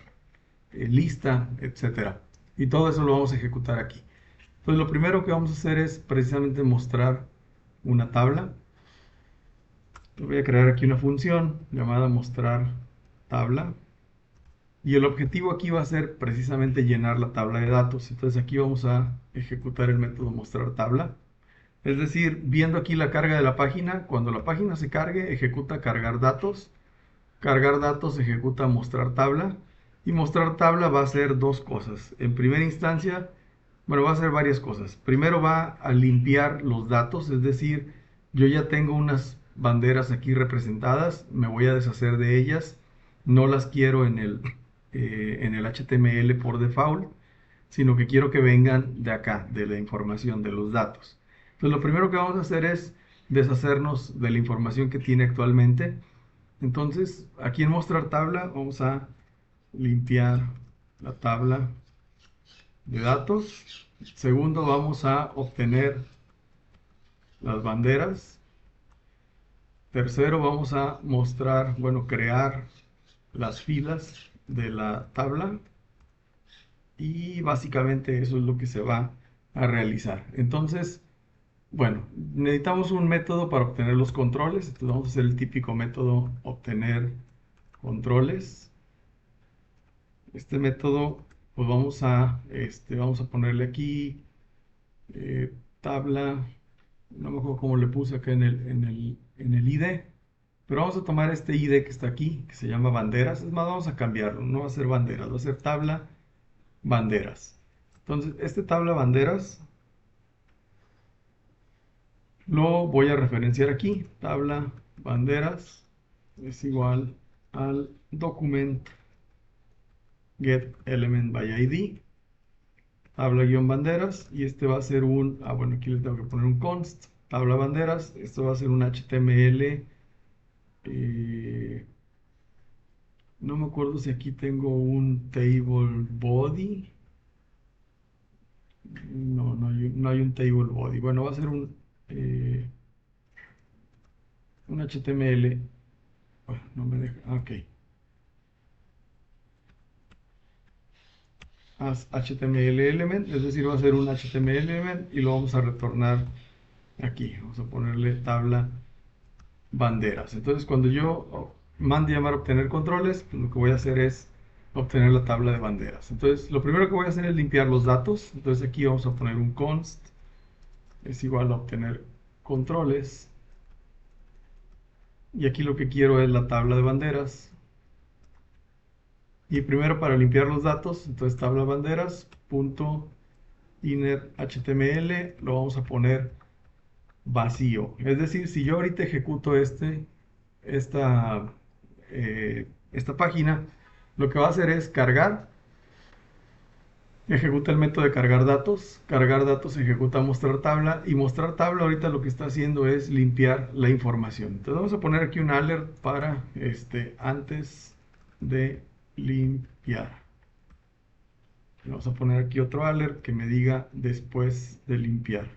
lista, etcétera. Y todo eso lo vamos a ejecutar aquí. Entonces lo primero que vamos a hacer es precisamente mostrar una tabla. Voy a crear aquí una función llamada mostrar tabla. Y el objetivo aquí va a ser precisamente llenar la tabla de datos. Entonces aquí vamos a ejecutar el método mostrar tabla. Es decir, viendo aquí la carga de la página, cuando la página se cargue, ejecuta cargar datos. Cargar datos ejecuta mostrar tabla. Y mostrar tabla va a hacer dos cosas. En primera instancia, bueno, va a hacer varias cosas. Primero va a limpiar los datos, es decir, yo ya tengo unas banderas aquí representadas, me voy a deshacer de ellas. No las quiero en el HTML por default, sino que quiero que vengan de acá, de la información, de los datos. Entonces lo primero que vamos a hacer es deshacernos de la información que tiene actualmente. Entonces aquí en mostrar tabla vamos a limpiar la tabla de datos. Segundo, vamos a obtener las banderas. Tercero, vamos a mostrar, bueno, crear las filas de la tabla. Y básicamente eso es lo que se va a realizar. Entonces, bueno, necesitamos un método para obtener los controles. Entonces vamos a hacer el típico método obtener controles. Este método, pues vamos a ponerle aquí tabla, no me acuerdo cómo le puse acá en el ID, pero vamos a tomar este ID que está aquí, que se llama banderas. Es más, vamos a cambiarlo, no va a ser banderas, va a ser tabla banderas. Entonces, este tabla banderas lo voy a referenciar aquí. Tabla banderas es igual al document get element by ID, tabla-banderas, y este va a ser bueno, aquí le tengo que poner un const, tabla banderas, esto va a ser un HTML, no me acuerdo si aquí tengo un table body, no hay un table body, bueno, va a ser un HTML, no me deja, ok, as HTML element, es decir, va a ser un HTML element y lo vamos a retornar aquí, vamos a ponerle tabla banderas. Entonces, cuando yo mande llamar obtener controles, pues lo que voy a hacer es obtener la tabla de banderas. Entonces, lo primero que voy a hacer es limpiar los datos. Entonces, aquí vamos a poner un const es igual a obtener controles. Y aquí lo que quiero es la tabla de banderas. Y primero para limpiar los datos, entonces tabla banderas, punto inner HTML, lo vamos a poner vacío. Es decir, si yo ahorita ejecuto esta, esta página, lo que va a hacer es cargar, ejecuta el método de cargar datos ejecuta mostrar tabla, y mostrar tabla ahorita lo que está haciendo es limpiar la información. Entonces vamos a poner aquí un alert para antes de limpiar. Vamos a poner aquí otro alert que me diga después de limpiar.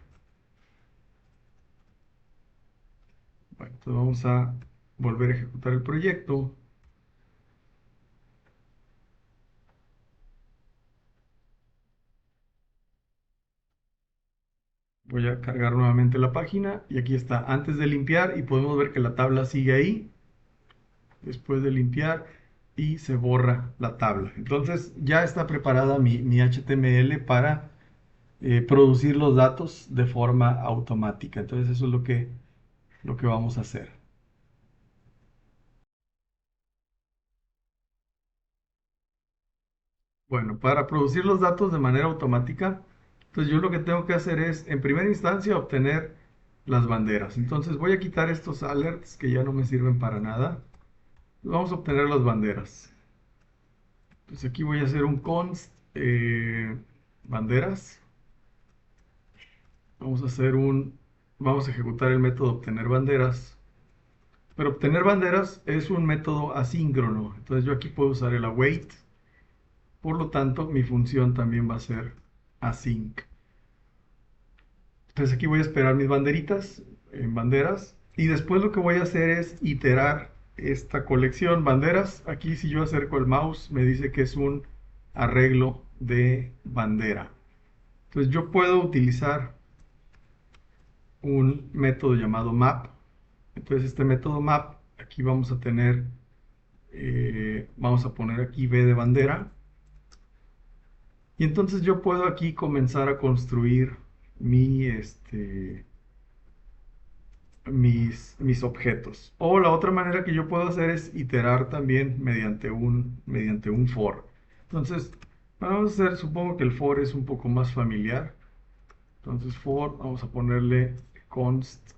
Bueno, entonces vamos a volver a ejecutar el proyecto. Voy a cargar nuevamente la página y aquí está, antes de limpiar, y podemos ver que la tabla sigue ahí, después de limpiar, y se borra la tabla. Entonces ya está preparada mi HTML para producir los datos de forma automática. Entonces eso es lo que vamos a hacer. Bueno, para producir los datos de manera automática, entonces yo lo que tengo que hacer es, en primera instancia, obtener las banderas. Entonces voy a quitar estos alerts que ya no me sirven para nada. Vamos a obtener las banderas. Entonces aquí voy a hacer un const banderas. Vamos a ejecutar el método obtener banderas. Pero obtener banderas es un método asíncrono. Entonces yo aquí puedo usar el await. Por lo tanto, mi función también va a ser async. Entonces aquí voy a esperar mis banderitas en banderas. Y después lo que voy a hacer es iterar esta colección banderas. Aquí si yo acerco el mouse me dice que es un arreglo de bandera. Entonces yo puedo utilizar un método llamado map. Entonces este método map, aquí vamos a tener, vamos a poner aquí B de bandera. Y entonces yo puedo aquí comenzar a construir mis objetos. O la otra manera que yo puedo hacer es iterar también mediante un for. Entonces, vamos a hacer, supongo que el for es un poco más familiar. Entonces, for, vamos a ponerle const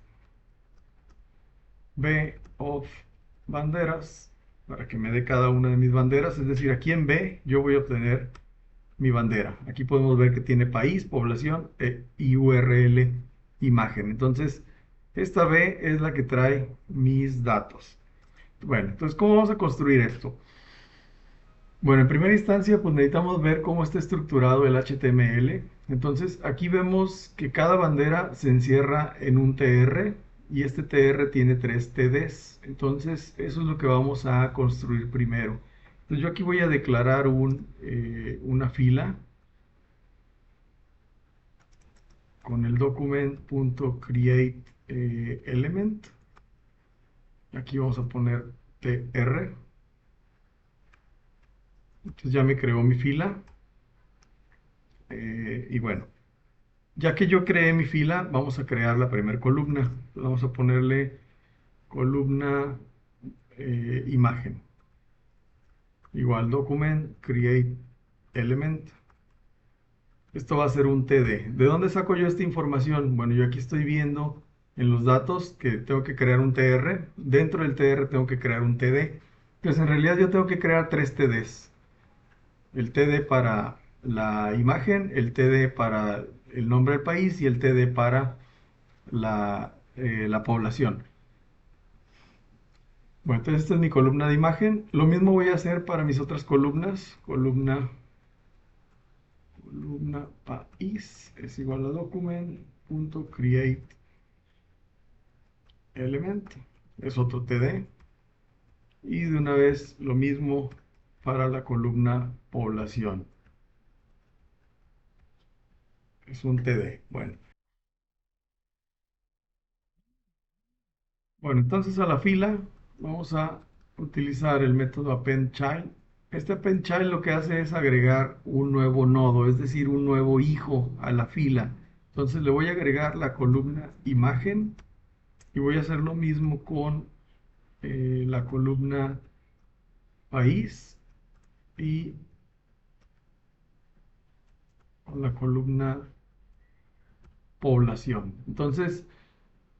b of banderas para que me dé cada una de mis banderas. Es decir, aquí en B yo voy a obtener mi bandera. Aquí podemos ver que tiene país, población y URL imagen. Entonces, esta B es la que trae mis datos. Bueno, entonces, ¿cómo vamos a construir esto? Bueno, en primera instancia, pues necesitamos ver cómo está estructurado el HTML. Entonces, aquí vemos que cada bandera se encierra en un TR y este TR tiene 3 TDs. Entonces, eso es lo que vamos a construir primero. Entonces, yo aquí voy a declarar una fila con el document.createElement. Aquí vamos a poner tr. Entonces ya me creó mi fila. Y bueno, ya que yo creé mi fila, vamos a crear la primera columna. Entonces vamos a ponerle columna imagen. Igual document create element. Esto va a ser un TD. ¿De dónde saco yo esta información? Bueno, yo aquí estoy viendo en los datos que tengo que crear un TR. Dentro del TR tengo que crear un TD. Entonces en realidad yo tengo que crear 3 TDs. El TD para la imagen, el TD para el nombre del país y el TD para la población. Bueno, entonces esta es mi columna de imagen. Lo mismo voy a hacer para mis otras columnas. Columna país es igual a document.create element. Es otro TD. Y de una vez lo mismo para la columna población. Es un TD. Bueno, entonces a la fila vamos a utilizar el método append_child. Este append_child lo que hace es agregar un nuevo nodo, es decir, un nuevo hijo a la fila. Entonces le voy a agregar la columna imagen y voy a hacer lo mismo con la columna país y con la columna población. Entonces,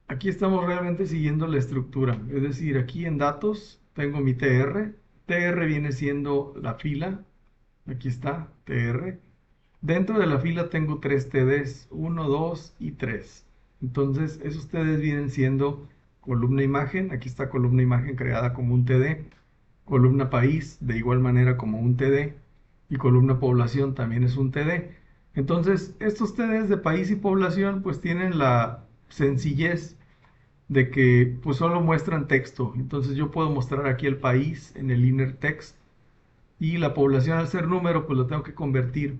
aquí estamos realmente siguiendo la estructura. Es decir, aquí en datos tengo mi TR. TR viene siendo la fila. Aquí está, TR. Dentro de la fila tengo 3 TDs, 1, 2 y 3. Entonces, esos TDs vienen siendo columna imagen. Aquí está columna imagen creada como un TD. Columna país, de igual manera como un TD. y columna población también es un TD. Entonces, estos TDs de país y población pues tienen la sencillez de que pues solo muestran texto. Entonces yo puedo mostrar aquí el país en el inner text y la población al ser número pues lo tengo que convertir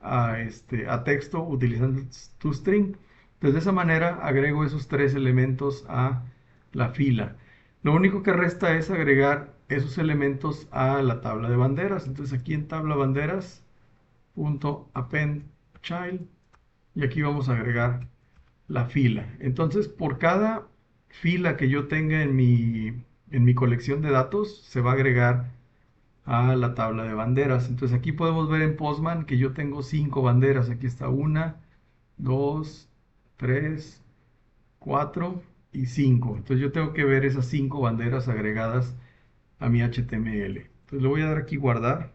a texto utilizando toString. Entonces de esa manera agrego esos tres elementos a la fila. Lo único que resta es agregar esos elementos a la tabla de banderas. Entonces aquí en tabla banderas, punto append child, y aquí vamos a agregar la fila. Entonces por cada fila que yo tenga en mi colección de datos se va a agregar a la tabla de banderas. Entonces aquí podemos ver en Postman que yo tengo 5 banderas. Aquí está una, 2, 3, 4 y 5. Entonces yo tengo que ver esas 5 banderas agregadas a mi HTML. Entonces le voy a dar aquí guardar.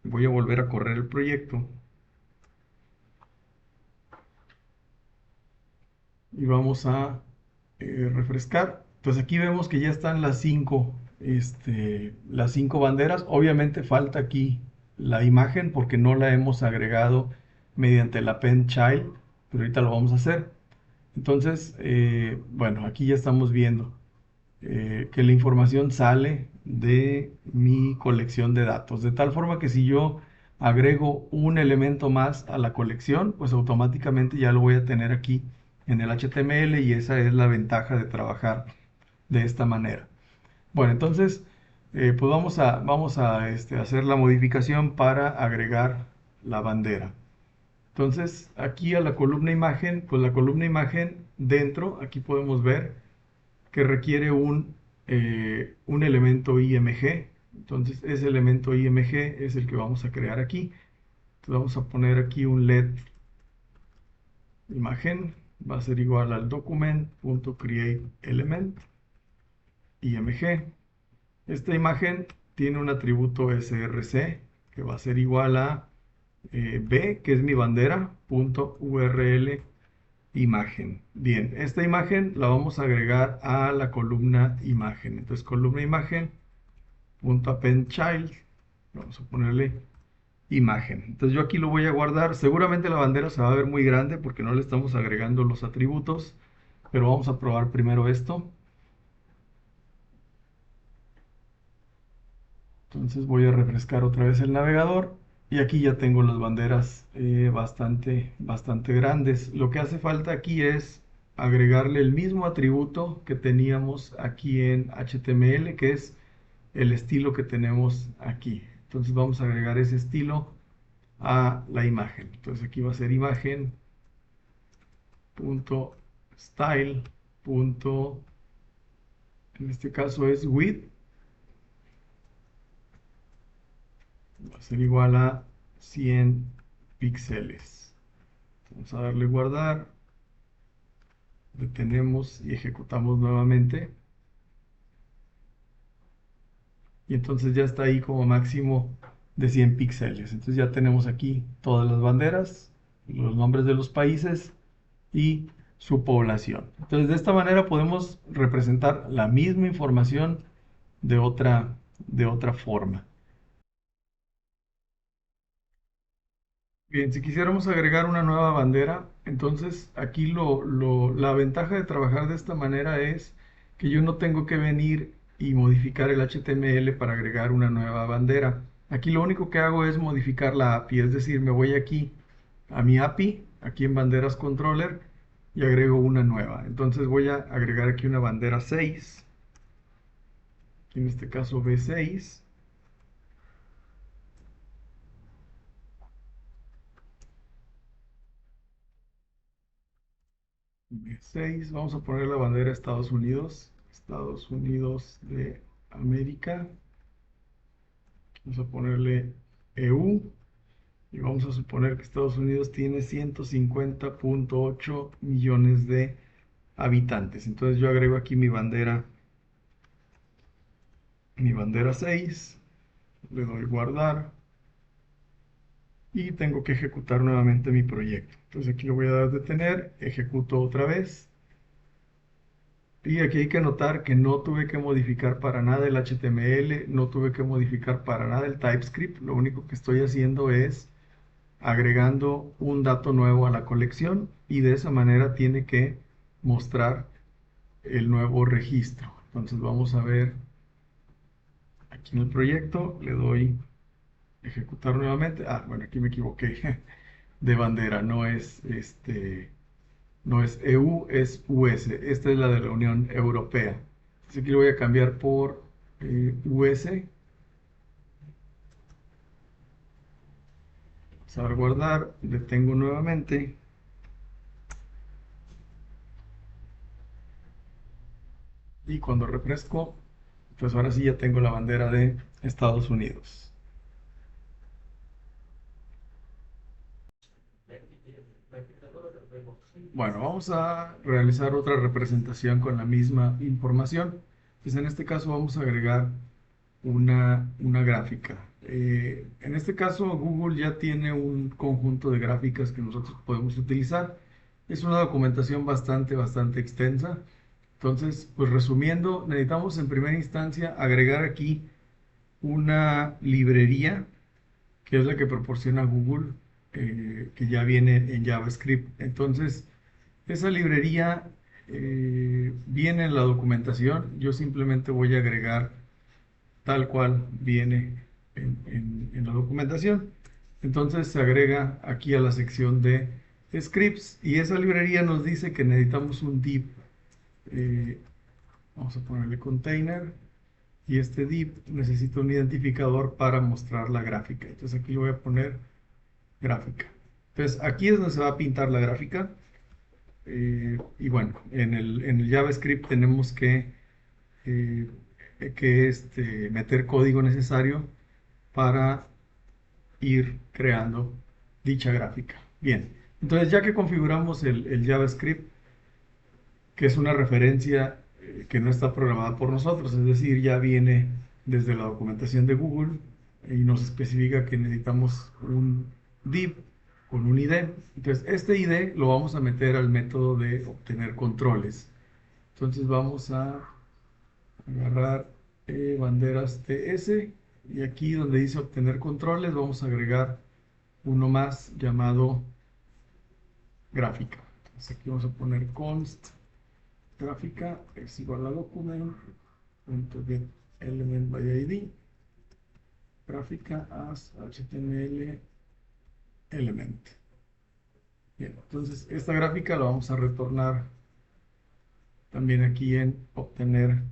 Voy a volver a correr el proyecto. Y vamos a refrescar. Entonces aquí vemos que ya están las 5 banderas. Obviamente falta aquí la imagen porque no la hemos agregado mediante el append child, pero ahorita lo vamos a hacer. Entonces, bueno, aquí ya estamos viendo que la información sale de mi colección de datos. De tal forma que si yo agrego un elemento más a la colección, pues automáticamente ya lo voy a tener aquí en el HTML y esa es la ventaja de trabajar de esta manera. Bueno, entonces, pues vamos a hacer la modificación para agregar la bandera. Entonces, aquí a la columna imagen, pues la columna imagen dentro, aquí podemos ver que requiere un elemento IMG. Entonces, ese elemento IMG es el que vamos a crear aquí. Entonces, vamos a poner aquí un LED imagen. Va a ser igual al document.createElement IMG. Esta imagen tiene un atributo src que va a ser igual a b, que es mi bandera, punto URL imagen. Bien, esta imagen la vamos a agregar a la columna imagen. Entonces, columna imagen, punto append child, vamos a ponerle imagen. Entonces yo aquí lo voy a guardar. Seguramente la bandera se va a ver muy grande porque no le estamos agregando los atributos, pero vamos a probar primero esto. Entonces voy a refrescar otra vez el navegador y aquí ya tengo las banderas bastante grandes. Lo que hace falta aquí es agregarle el mismo atributo que teníamos aquí en HTML, que es el estilo que tenemos aquí. Entonces vamos a agregar ese estilo a la imagen. Entonces aquí va a ser imagen.style. En este caso es width, va a ser igual a 100 píxeles. Vamos a darle guardar, detenemos y ejecutamos nuevamente. Y entonces ya está ahí como máximo de 100 píxeles. Entonces ya tenemos aquí todas las banderas, los nombres de los países y su población. Entonces de esta manera podemos representar la misma información de otra forma. Bien, si quisiéramos agregar una nueva bandera, entonces aquí la ventaja de trabajar de esta manera es que yo no tengo que venir y modificar el HTML para agregar una nueva bandera. Aquí lo único que hago es modificar la API, es decir, me voy aquí a mi API, aquí en banderas controller, y agrego una nueva. Entonces voy a agregar aquí una bandera 6, en este caso B6. B6, vamos a poner la bandera Estados Unidos de América. Vamos a ponerle EU y vamos a suponer que Estados Unidos tiene 150.8 millones de habitantes. Entonces yo agrego aquí mi bandera 6, le doy guardar y tengo que ejecutar nuevamente mi proyecto. Entonces aquí le voy a dar detener, ejecuto otra vez, Y aquí hay que notar que no tuve que modificar para nada el HTML, no tuve que modificar para nada el TypeScript. Lo único que estoy haciendo es agregando un dato nuevo a la colección y de esa manera tiene que mostrar el nuevo registro. Entonces vamos a ver aquí en el proyecto, le doy ejecutar nuevamente. Ah, bueno, aquí me equivoqué de bandera, no es EU, es US. Esta es la de la Unión Europea. Así que lo voy a cambiar por US. Vamos a dar guardar, detengo nuevamente. Y cuando refresco, pues ahora sí ya tengo la bandera de Estados Unidos. Bueno, vamos a realizar otra representación con la misma información. Pues en este caso vamos a agregar una gráfica. En este caso Google ya tiene un conjunto de gráficas que nosotros podemos utilizar. Es una documentación bastante extensa. Entonces, pues resumiendo, necesitamos en primera instancia agregar aquí una librería que es la que proporciona Google, que ya viene en JavaScript. Entonces, esa librería viene en la documentación. Yo simplemente voy a agregar tal cual viene en la documentación. Entonces se agrega aquí a la sección de scripts y esa librería nos dice que necesitamos un div. Eh, Vamos a ponerle container y este div necesita un identificador para mostrar la gráfica. Entonces aquí le voy a poner gráfica. Entonces aquí es donde se va a pintar la gráfica. Y bueno, en el JavaScript tenemos eh, meter código necesario para ir creando dicha gráfica. Bien, entonces ya que configuramos el JavaScript, que es una referencia que no está programada por nosotros, es decir, ya viene desde la documentación de Google y nos especifica que necesitamos un div con un ID. Entonces, este ID lo vamos a meter al método de obtener controles. Entonces, vamos a agarrar banderas TS y aquí donde dice obtener controles, vamos a agregar uno más llamado gráfica. Entonces, aquí vamos a poner const gráfica es igual a document.get element by id gráfica as html element. Bien, entonces esta gráfica la vamos a retornar también aquí en obtener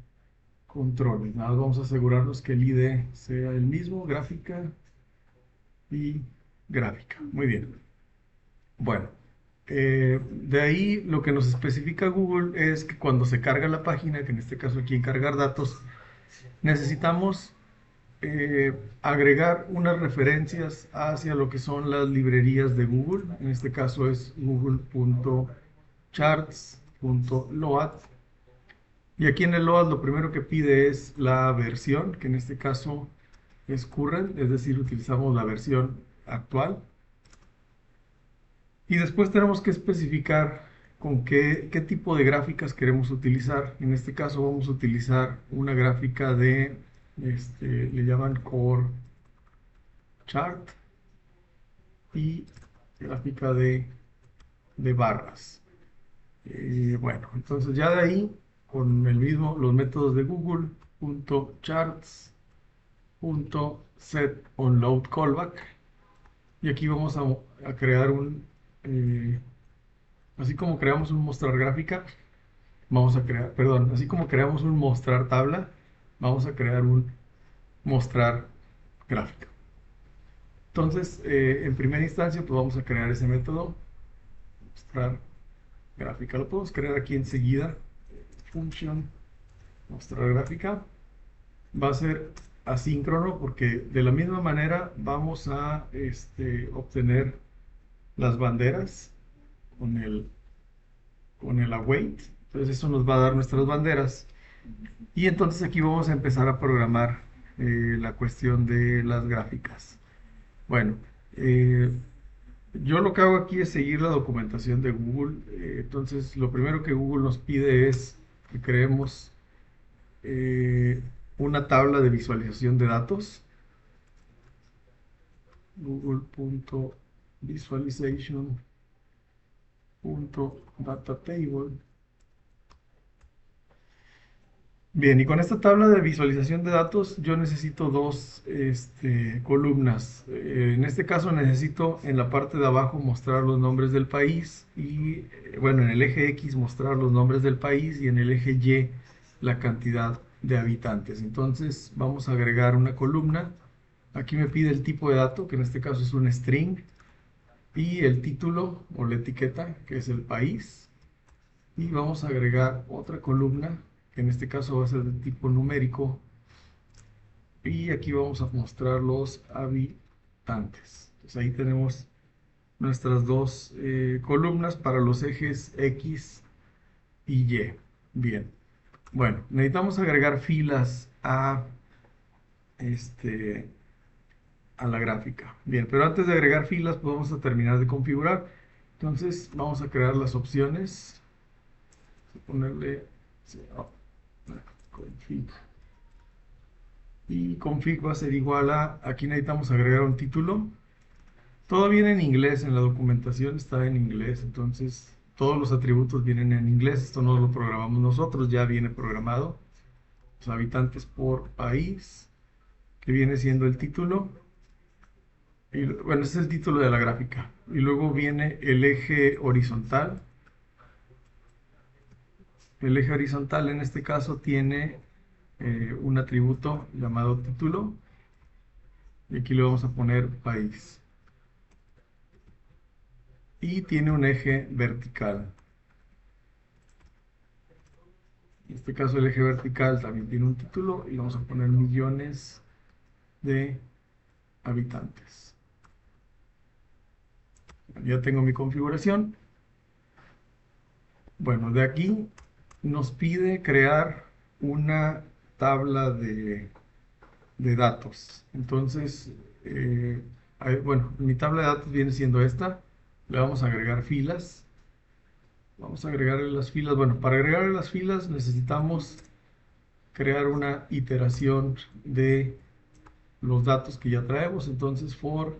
controles. Nada más vamos a asegurarnos que el ID sea el mismo, gráfica y gráfica. Muy bien. Bueno, de ahí lo que nos especifica Google es que cuando se carga la página, que en este caso aquí en cargar datos, necesitamos agregar unas referencias hacia lo que son las librerías de Google. En este caso es google.charts.load. Y aquí en el load lo primero que pide es la versión, que en este caso es current, es decir, utilizamos la versión actual. Y después tenemos que especificar con qué tipo de gráficas queremos utilizar. En este caso vamos a utilizar una gráfica le llaman Core Chart y gráfica de barras. Bueno, entonces ya de ahí, con los métodos de Google, .charts.setOnLoadCallback, y aquí vamos a crear eh, así como creamos un mostrar gráfica, así como creamos un mostrar tabla, vamos a crear un mostrar gráfica. Entonces, en primera instancia, pues vamos a crear ese método, mostrar gráfica. Lo podemos crear aquí enseguida. Function mostrar gráfica. Va a ser asíncrono porque de la misma manera vamos a obtener las banderas con el await. Entonces eso nos va a dar nuestras banderas. Y entonces aquí vamos a empezar a programar la cuestión de las gráficas. Bueno, yo lo que hago aquí es seguir la documentación de Google. Entonces lo primero que Google nos pide es que creemos una tabla de visualización de datos. Google.visualization.datatable. Bien, y con esta tabla de visualización de datos yo necesito dos columnas. En este caso necesito en la parte de abajo mostrar los nombres del país y, bueno, en el eje X mostrar los nombres del país y en el eje Y la cantidad de habitantes. Entonces vamos a agregar una columna. Aquí me pide el tipo de dato, que en este caso es un string, y el título o la etiqueta, que es el país. Y vamos a agregar otra columna, que en este caso va a ser de tipo numérico. Y aquí vamos a mostrar los habitantes. Entonces ahí tenemos nuestras dos columnas para los ejes X y Y. Bien. Bueno, necesitamos agregar filas este, a la gráfica. Bien, pero antes de agregar filas, pues vamos a terminar de configurar. Entonces vamos a crear las opciones. Ponerle config. Y config va a ser igual a, aquí necesitamos agregar un título. Todo viene en inglés, en la documentación está en inglés, entonces todos los atributos vienen en inglés. Esto no lo programamos nosotros, ya viene programado. Los habitantes por país, que viene siendo el título. Y, bueno, este es el título de la gráfica. Y luego viene el eje horizontal. El eje horizontal en este caso tiene un atributo llamado título. Y aquí le vamos a poner país. Y tiene un eje vertical. En este caso el eje vertical también tiene un título y vamos a poner millones de habitantes. Ya tengo mi configuración. Bueno, de aquí nos pide crear una tabla de datos. Entonces, bueno, mi tabla de datos viene siendo esta. Le vamos a agregar filas. Vamos a agregarle las filas. Bueno, para agregarle las filas necesitamos crear una iteración de los datos que ya traemos. Entonces, vamos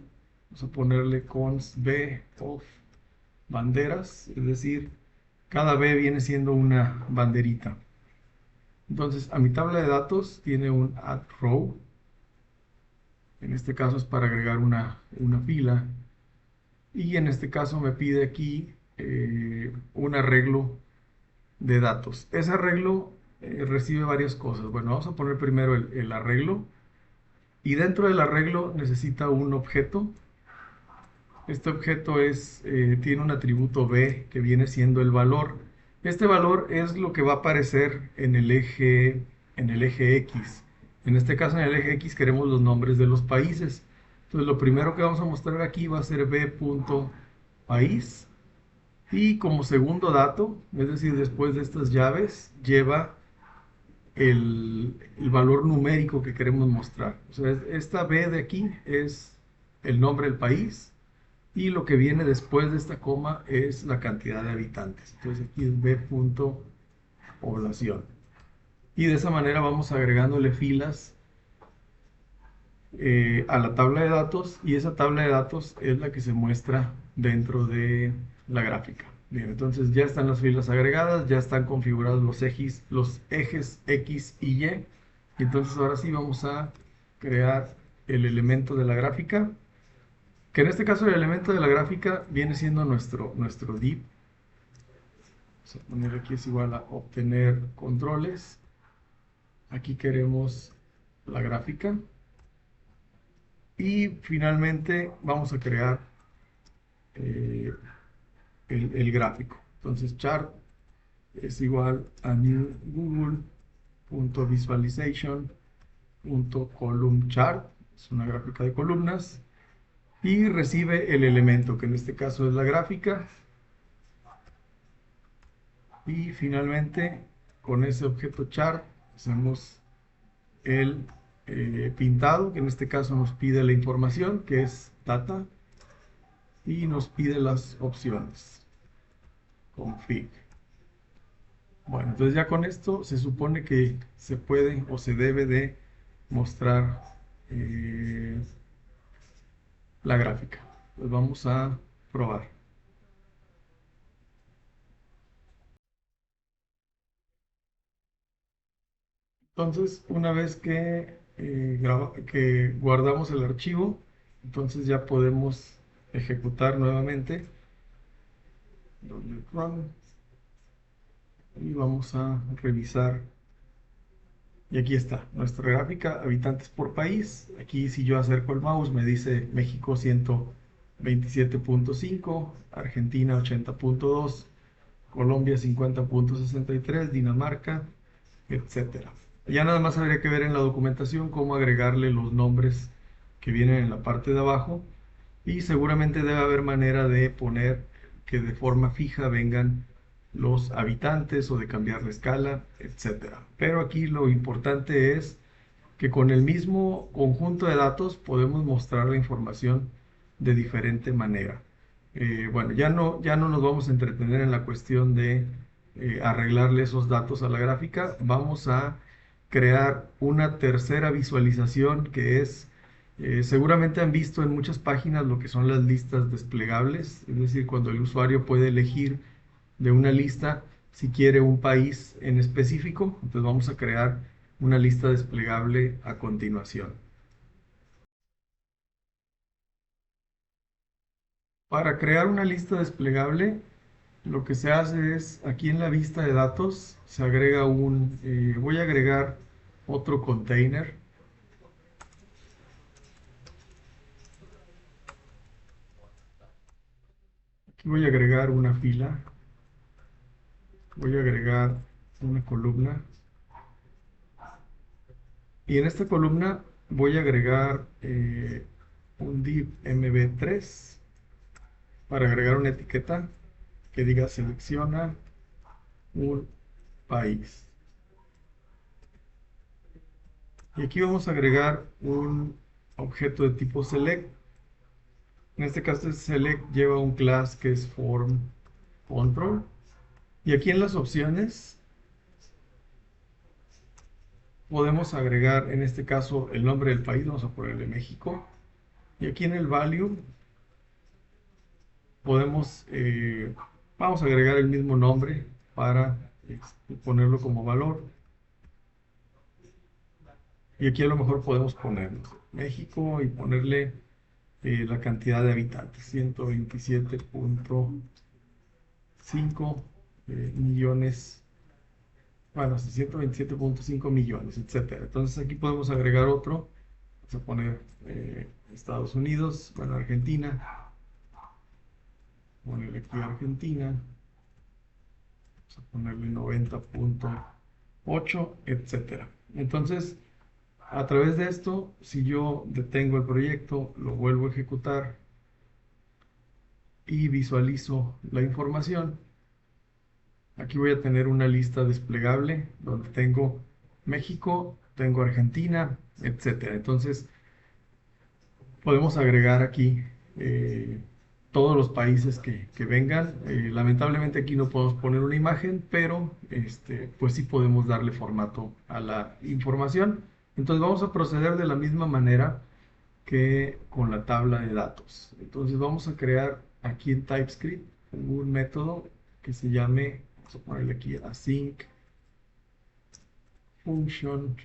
a ponerle const b of banderas, es decir, cada B viene siendo una banderita. Entonces, a mi tabla de datos tiene un add row. En este caso es para agregar una fila. Y en este caso me pide aquí un arreglo de datos. Ese arreglo recibe varias cosas. Bueno, vamos a poner primero el arreglo. Y dentro del arreglo necesita un objeto. Este objeto tiene un atributo B que viene siendo el valor. Este valor es lo que va a aparecer en el eje X. En este caso, en el eje X queremos los nombres de los países. Entonces, lo primero que vamos a mostrar aquí va a ser b.país. Y como segundo dato, es decir, después de estas llaves, lleva el valor numérico que queremos mostrar. O sea, esta B de aquí es el nombre del país. Y lo que viene después de esta coma es la cantidad de habitantes. Entonces aquí es b.población. Y de esa manera vamos agregándole filas a la tabla de datos. Y esa tabla de datos es la que se muestra dentro de la gráfica. Bien, entonces ya están las filas agregadas, ya están configurados los ejes X y Y. Entonces ahora sí vamos a crear el elemento de la gráfica, que en este caso el elemento de la gráfica viene siendo nuestro div. Vamos a poner aquí es igual a obtener controles. Aquí queremos la gráfica. Y finalmente vamos a crear el gráfico. Entonces chart es igual a new google.visualization.column_chart. Es una gráfica de columnas. Y recibe el elemento, que en este caso es la gráfica. Y finalmente, con ese objeto chart, hacemos el pintado, que en este caso nos pide la información, que es data, y nos pide las opciones, config. Bueno, entonces ya con esto se supone que se puede o se debe de mostrar eh, la gráfica. Pues vamos a probar. Entonces, una vez que, que guardamos el archivo, entonces ya podemos ejecutar nuevamente. Run, y vamos a revisar. Y aquí está, nuestra gráfica, habitantes por país. Aquí si yo acerco el mouse me dice México 127.5, Argentina 80.2, Colombia 50.63, Dinamarca, etcétera. Ya nada más habría que ver en la documentación cómo agregarle los nombres que vienen en la parte de abajo y seguramente debe haber manera de poner que de forma fija vengan los habitantes o de cambiar la escala, etcétera. Pero aquí lo importante es que con el mismo conjunto de datos podemos mostrar la información de diferente manera. Bueno, ya no nos vamos a entretener en la cuestión de arreglarle esos datos a la gráfica. Vamos a crear una tercera visualización que es, seguramente han visto en muchas páginas lo que son las listas desplegables, es decir, cuando el usuario puede elegir de una lista si quiere un país en específico. Entonces vamos a crear una lista desplegable a continuación. Para crear una lista desplegable, lo que se hace es, aquí en la vista de datos, se agrega voy a agregar otro container. Aquí voy a agregar una fila, voy a agregar una columna. Y en esta columna voy a agregar un div mb3 para agregar una etiqueta que diga selecciona un país. Y aquí vamos a agregar un objeto de tipo select. En este caso, este select lleva un class que es form control. Y aquí en las opciones podemos agregar, en este caso, el nombre del país. Vamos a ponerle México. Y aquí en el value podemos, vamos a agregar el mismo nombre para ponerlo como valor. Y aquí a lo mejor podemos poner México y ponerle la cantidad de habitantes, 127.5 millones, bueno, 127.5 millones, etcétera. Entonces aquí podemos agregar otro, vamos a poner Estados Unidos, bueno, Argentina, ponerle aquí Argentina, vamos a ponerle 90.8, etcétera. Entonces, a través de esto, si yo detengo el proyecto, lo vuelvo a ejecutar y visualizo la información, aquí voy a tener una lista desplegable donde tengo México, tengo Argentina, etcétera. Entonces, podemos agregar aquí eh, todos los países que vengan. Lamentablemente aquí no podemos poner una imagen, pero pues sí podemos darle formato a la información. Entonces vamos a proceder de la misma manera que con la tabla de datos. Entonces vamos a crear aquí en TypeScript un método que se llame, vamos a ponerle aquí async function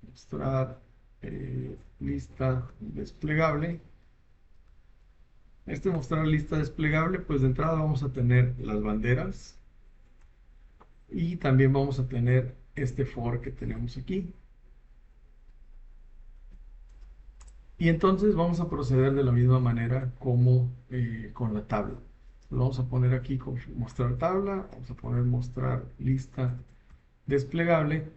mostrar lista desplegable. Mostrar lista desplegable, pues de entrada vamos a tener las banderas y también vamos a tener este for que tenemos aquí. Y entonces vamos a proceder de la misma manera como con la tabla. Lo vamos a poner aquí con mostrar tabla, vamos a poner mostrar lista desplegable.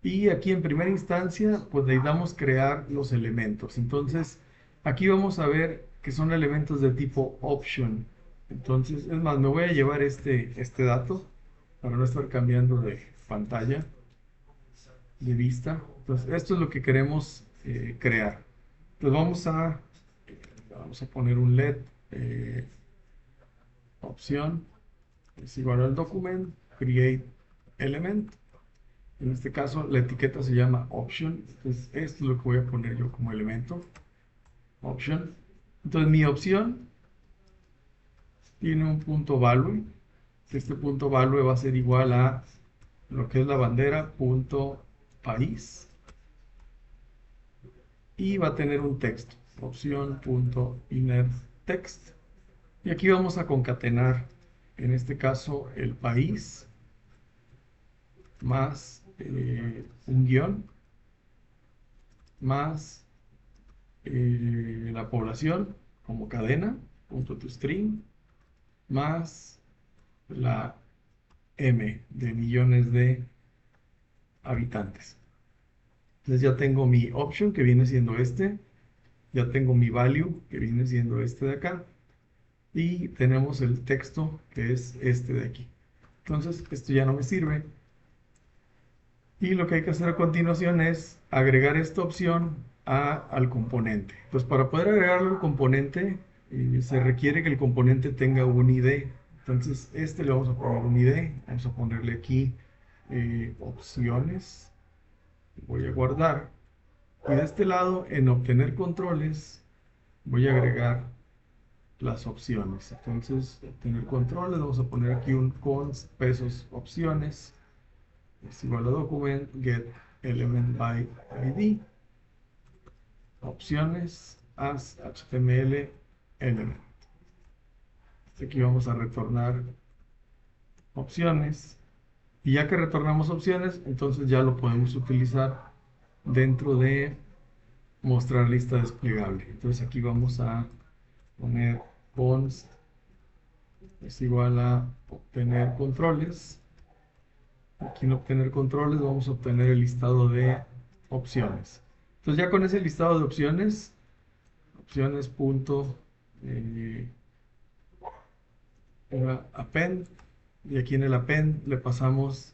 Y aquí en primera instancia, pues necesitamos crear los elementos. Entonces, aquí vamos a ver que son elementos de tipo option. Entonces, es más, me voy a llevar este dato para no estar cambiando de pantalla, de vista. Entonces, esto es lo que queremos crear. Entonces, vamos a poner un LED opción. es igual al document create element. En este caso la etiqueta se llama option. Entonces esto es lo que voy a poner yo como elemento. Option. Entonces mi opción tiene un punto value. Este punto value va a ser igual a lo que es la bandera punto país. Y va a tener un texto. Opción punto inner text. Y aquí vamos a concatenar, en este caso, el país más un guión más la población como cadena, punto to string, más la M de millones de habitantes. Entonces ya tengo mi option que viene siendo este, ya tengo mi value que viene siendo este de acá, y tenemos el texto que es este de aquí. Entonces esto ya no me sirve. Y lo que hay que hacer a continuación es agregar esta opción al componente. Pues para poder agregarlo al componente, se requiere que el componente tenga un ID. Entonces, este le vamos a poner un ID. Vamos a ponerle aquí opciones. Voy a guardar. Y de este lado, en obtener controles, voy a agregar las opciones. Entonces, obtener controles, vamos a poner aquí un const pesos opciones. Es igual a document get element by id, opciones as html element. Aquí vamos a retornar opciones, y ya que retornamos opciones, entonces ya lo podemos utilizar dentro de mostrar lista desplegable. Entonces aquí vamos a poner const es igual a obtener controles. Aquí en obtener controles vamos a obtener el listado de opciones. Entonces ya con ese listado de opciones, opciones punto append, y aquí en el append le pasamos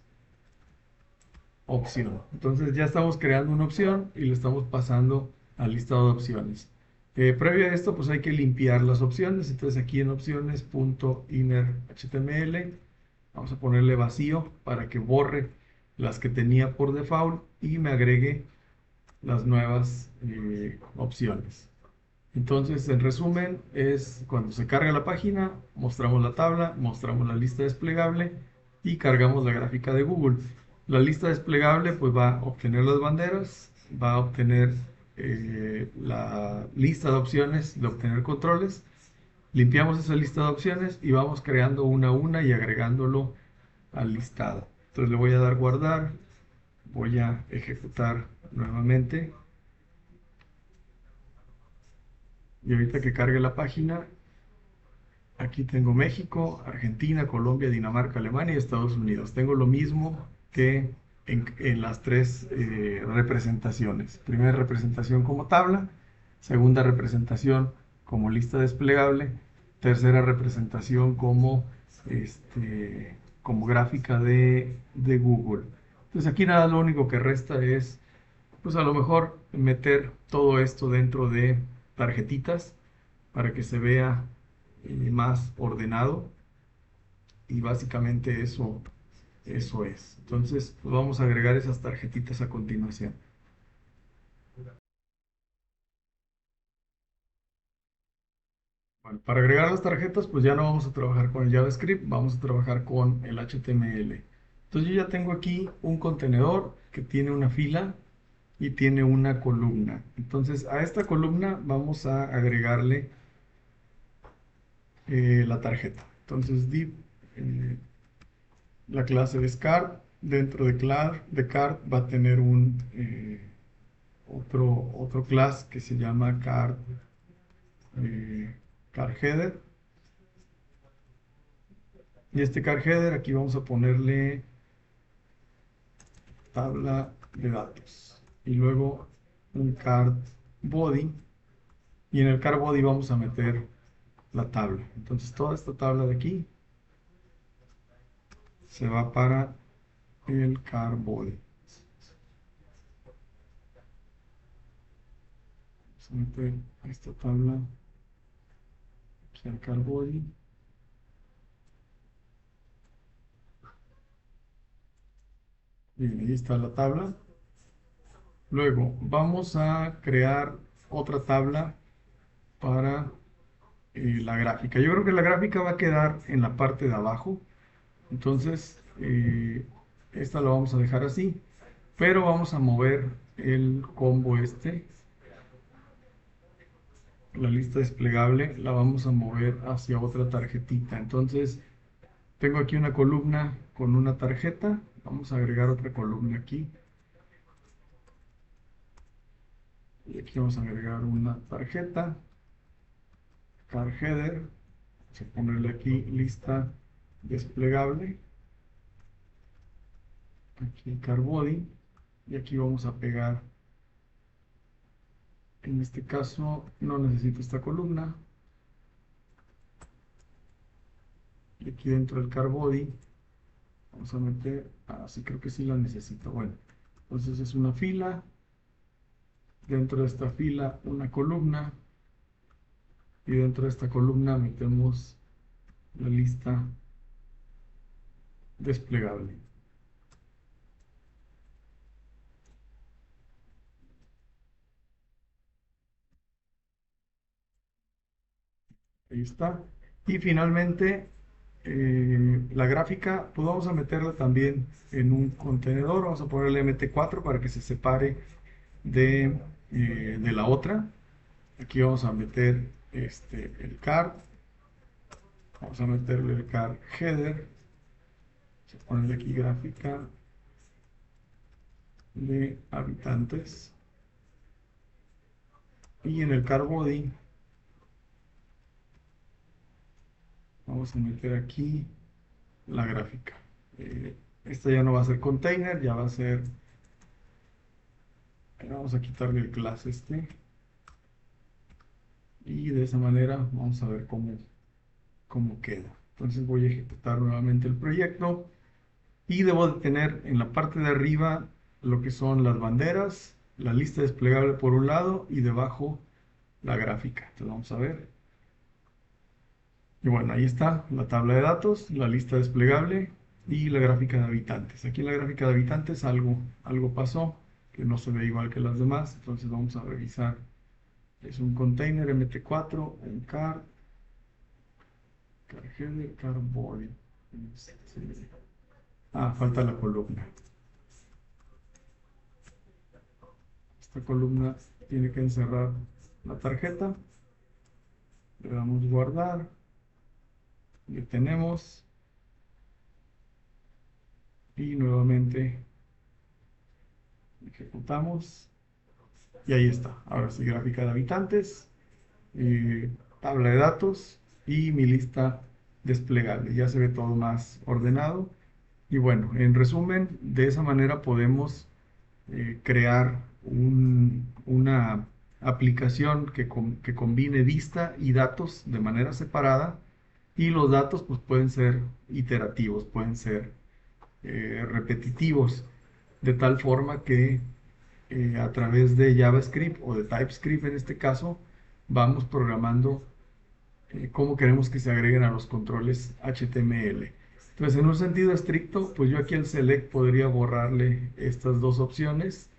opción. Entonces ya estamos creando una opción y le estamos pasando al listado de opciones. Previo a esto, pues hay que limpiar las opciones. Entonces aquí en opciones punto inner html vamos a ponerle vacío para que borre las que tenía por default y me agregue las nuevas opciones. Entonces, en resumen, es cuando se carga la página, mostramos la tabla, mostramos la lista desplegable y cargamos la gráfica de Google. La lista desplegable pues va a obtener las banderas, va a obtener la lista de opciones de obtener controles. Limpiamos esa lista de opciones y vamos creando una a una y agregándolo al listado. Entonces le voy a dar guardar, voy a ejecutar nuevamente. Y ahorita que cargue la página, aquí tengo México, Argentina, Colombia, Dinamarca, Alemania y Estados Unidos. Tengo lo mismo que en las tres representaciones. Primera representación como tabla, segunda representación como lista desplegable, tercera representación como gráfica de Google. Entonces aquí nada, lo único que resta es, pues a lo mejor meter todo esto dentro de tarjetitas para que se vea más ordenado, y básicamente eso es. Entonces, pues vamos a agregar esas tarjetitas a continuación. Bueno, para agregar las tarjetas, pues ya no vamos a trabajar con el JavaScript, vamos a trabajar con el HTML. Entonces yo ya tengo aquí un contenedor que tiene una fila y tiene una columna. Entonces a esta columna vamos a agregarle la tarjeta. Entonces div la clase de Card, dentro de Card va a tener otro class que se llama eh, Card Header. Y este Card Header aquí vamos a ponerle tabla de datos. Y luego un Card Body. Y en el Card Body vamos a meter la tabla. Entonces toda esta tabla de aquí se va para el Card Body. Vamos a meter esta tabla aquí al Card Body. Bien, ahí está la tabla. Luego vamos a crear otra tabla para la gráfica. Yo creo que la gráfica va a quedar en la parte de abajo. Entonces, esta la vamos a dejar así. Pero vamos a mover el combo este. La lista desplegable la vamos a mover hacia otra tarjetita. Entonces, tengo aquí una columna con una tarjeta. Vamos a agregar otra columna aquí. Y aquí vamos a agregar una tarjeta. Car header. Vamos a ponerle aquí lista desplegable. Aquí car body. Y aquí vamos a pegar. En este caso no necesito esta columna. Y aquí dentro del car body vamos a meter, sí creo que sí la necesito. Bueno, entonces es una fila. Dentro de esta fila una columna. Y dentro de esta columna metemos la lista desplegable. Ahí está. Y finalmente, la gráfica, pues vamos a meterla también en un contenedor. Vamos a ponerle MT4 para que se separe de la otra. Aquí vamos a meter el card. Vamos a meterle el card header. Vamos a ponerle aquí gráfica de habitantes. Y en el card body vamos a meter aquí la gráfica. Esta ya no va a ser container, ya va a ser. Vamos a quitarle el class y de esa manera vamos a ver cómo queda. Entonces voy a ejecutar nuevamente el proyecto y debo de tener en la parte de arriba lo que son las banderas, la lista desplegable por un lado y debajo la gráfica. Entonces vamos a ver. Y bueno, ahí está la tabla de datos, la lista desplegable y la gráfica de habitantes. Aquí en la gráfica de habitantes algo pasó que no se ve igual que las demás. Entonces vamos a revisar. Es un container MT4, un car header, car body. Falta la columna. Esta columna tiene que encerrar la tarjeta. Le damos guardar. Detenemos. Y nuevamente ejecutamos. Y ahí está. Ahora sí, gráfica de habitantes, tabla de datos y mi lista desplegable. Ya se ve todo más ordenado. Y bueno, en resumen, de esa manera podemos crear una aplicación que combine vista y datos de manera separada. Y los datos pues pueden ser iterativos, pueden ser repetitivos, de tal forma que a través de JavaScript o de TypeScript en este caso, vamos programando cómo queremos que se agreguen a los controles HTML. Entonces, en un sentido estricto, pues yo aquí al select podría borrarle estas dos opciones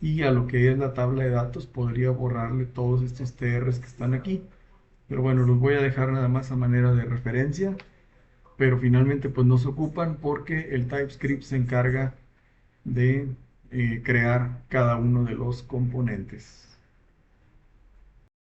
y a lo que es la tabla de datos podría borrarle todos estos TRs que están aquí. Pero bueno, los voy a dejar nada más a manera de referencia, pero finalmente pues no se ocupan porque el TypeScript se encarga de crear cada uno de los componentes.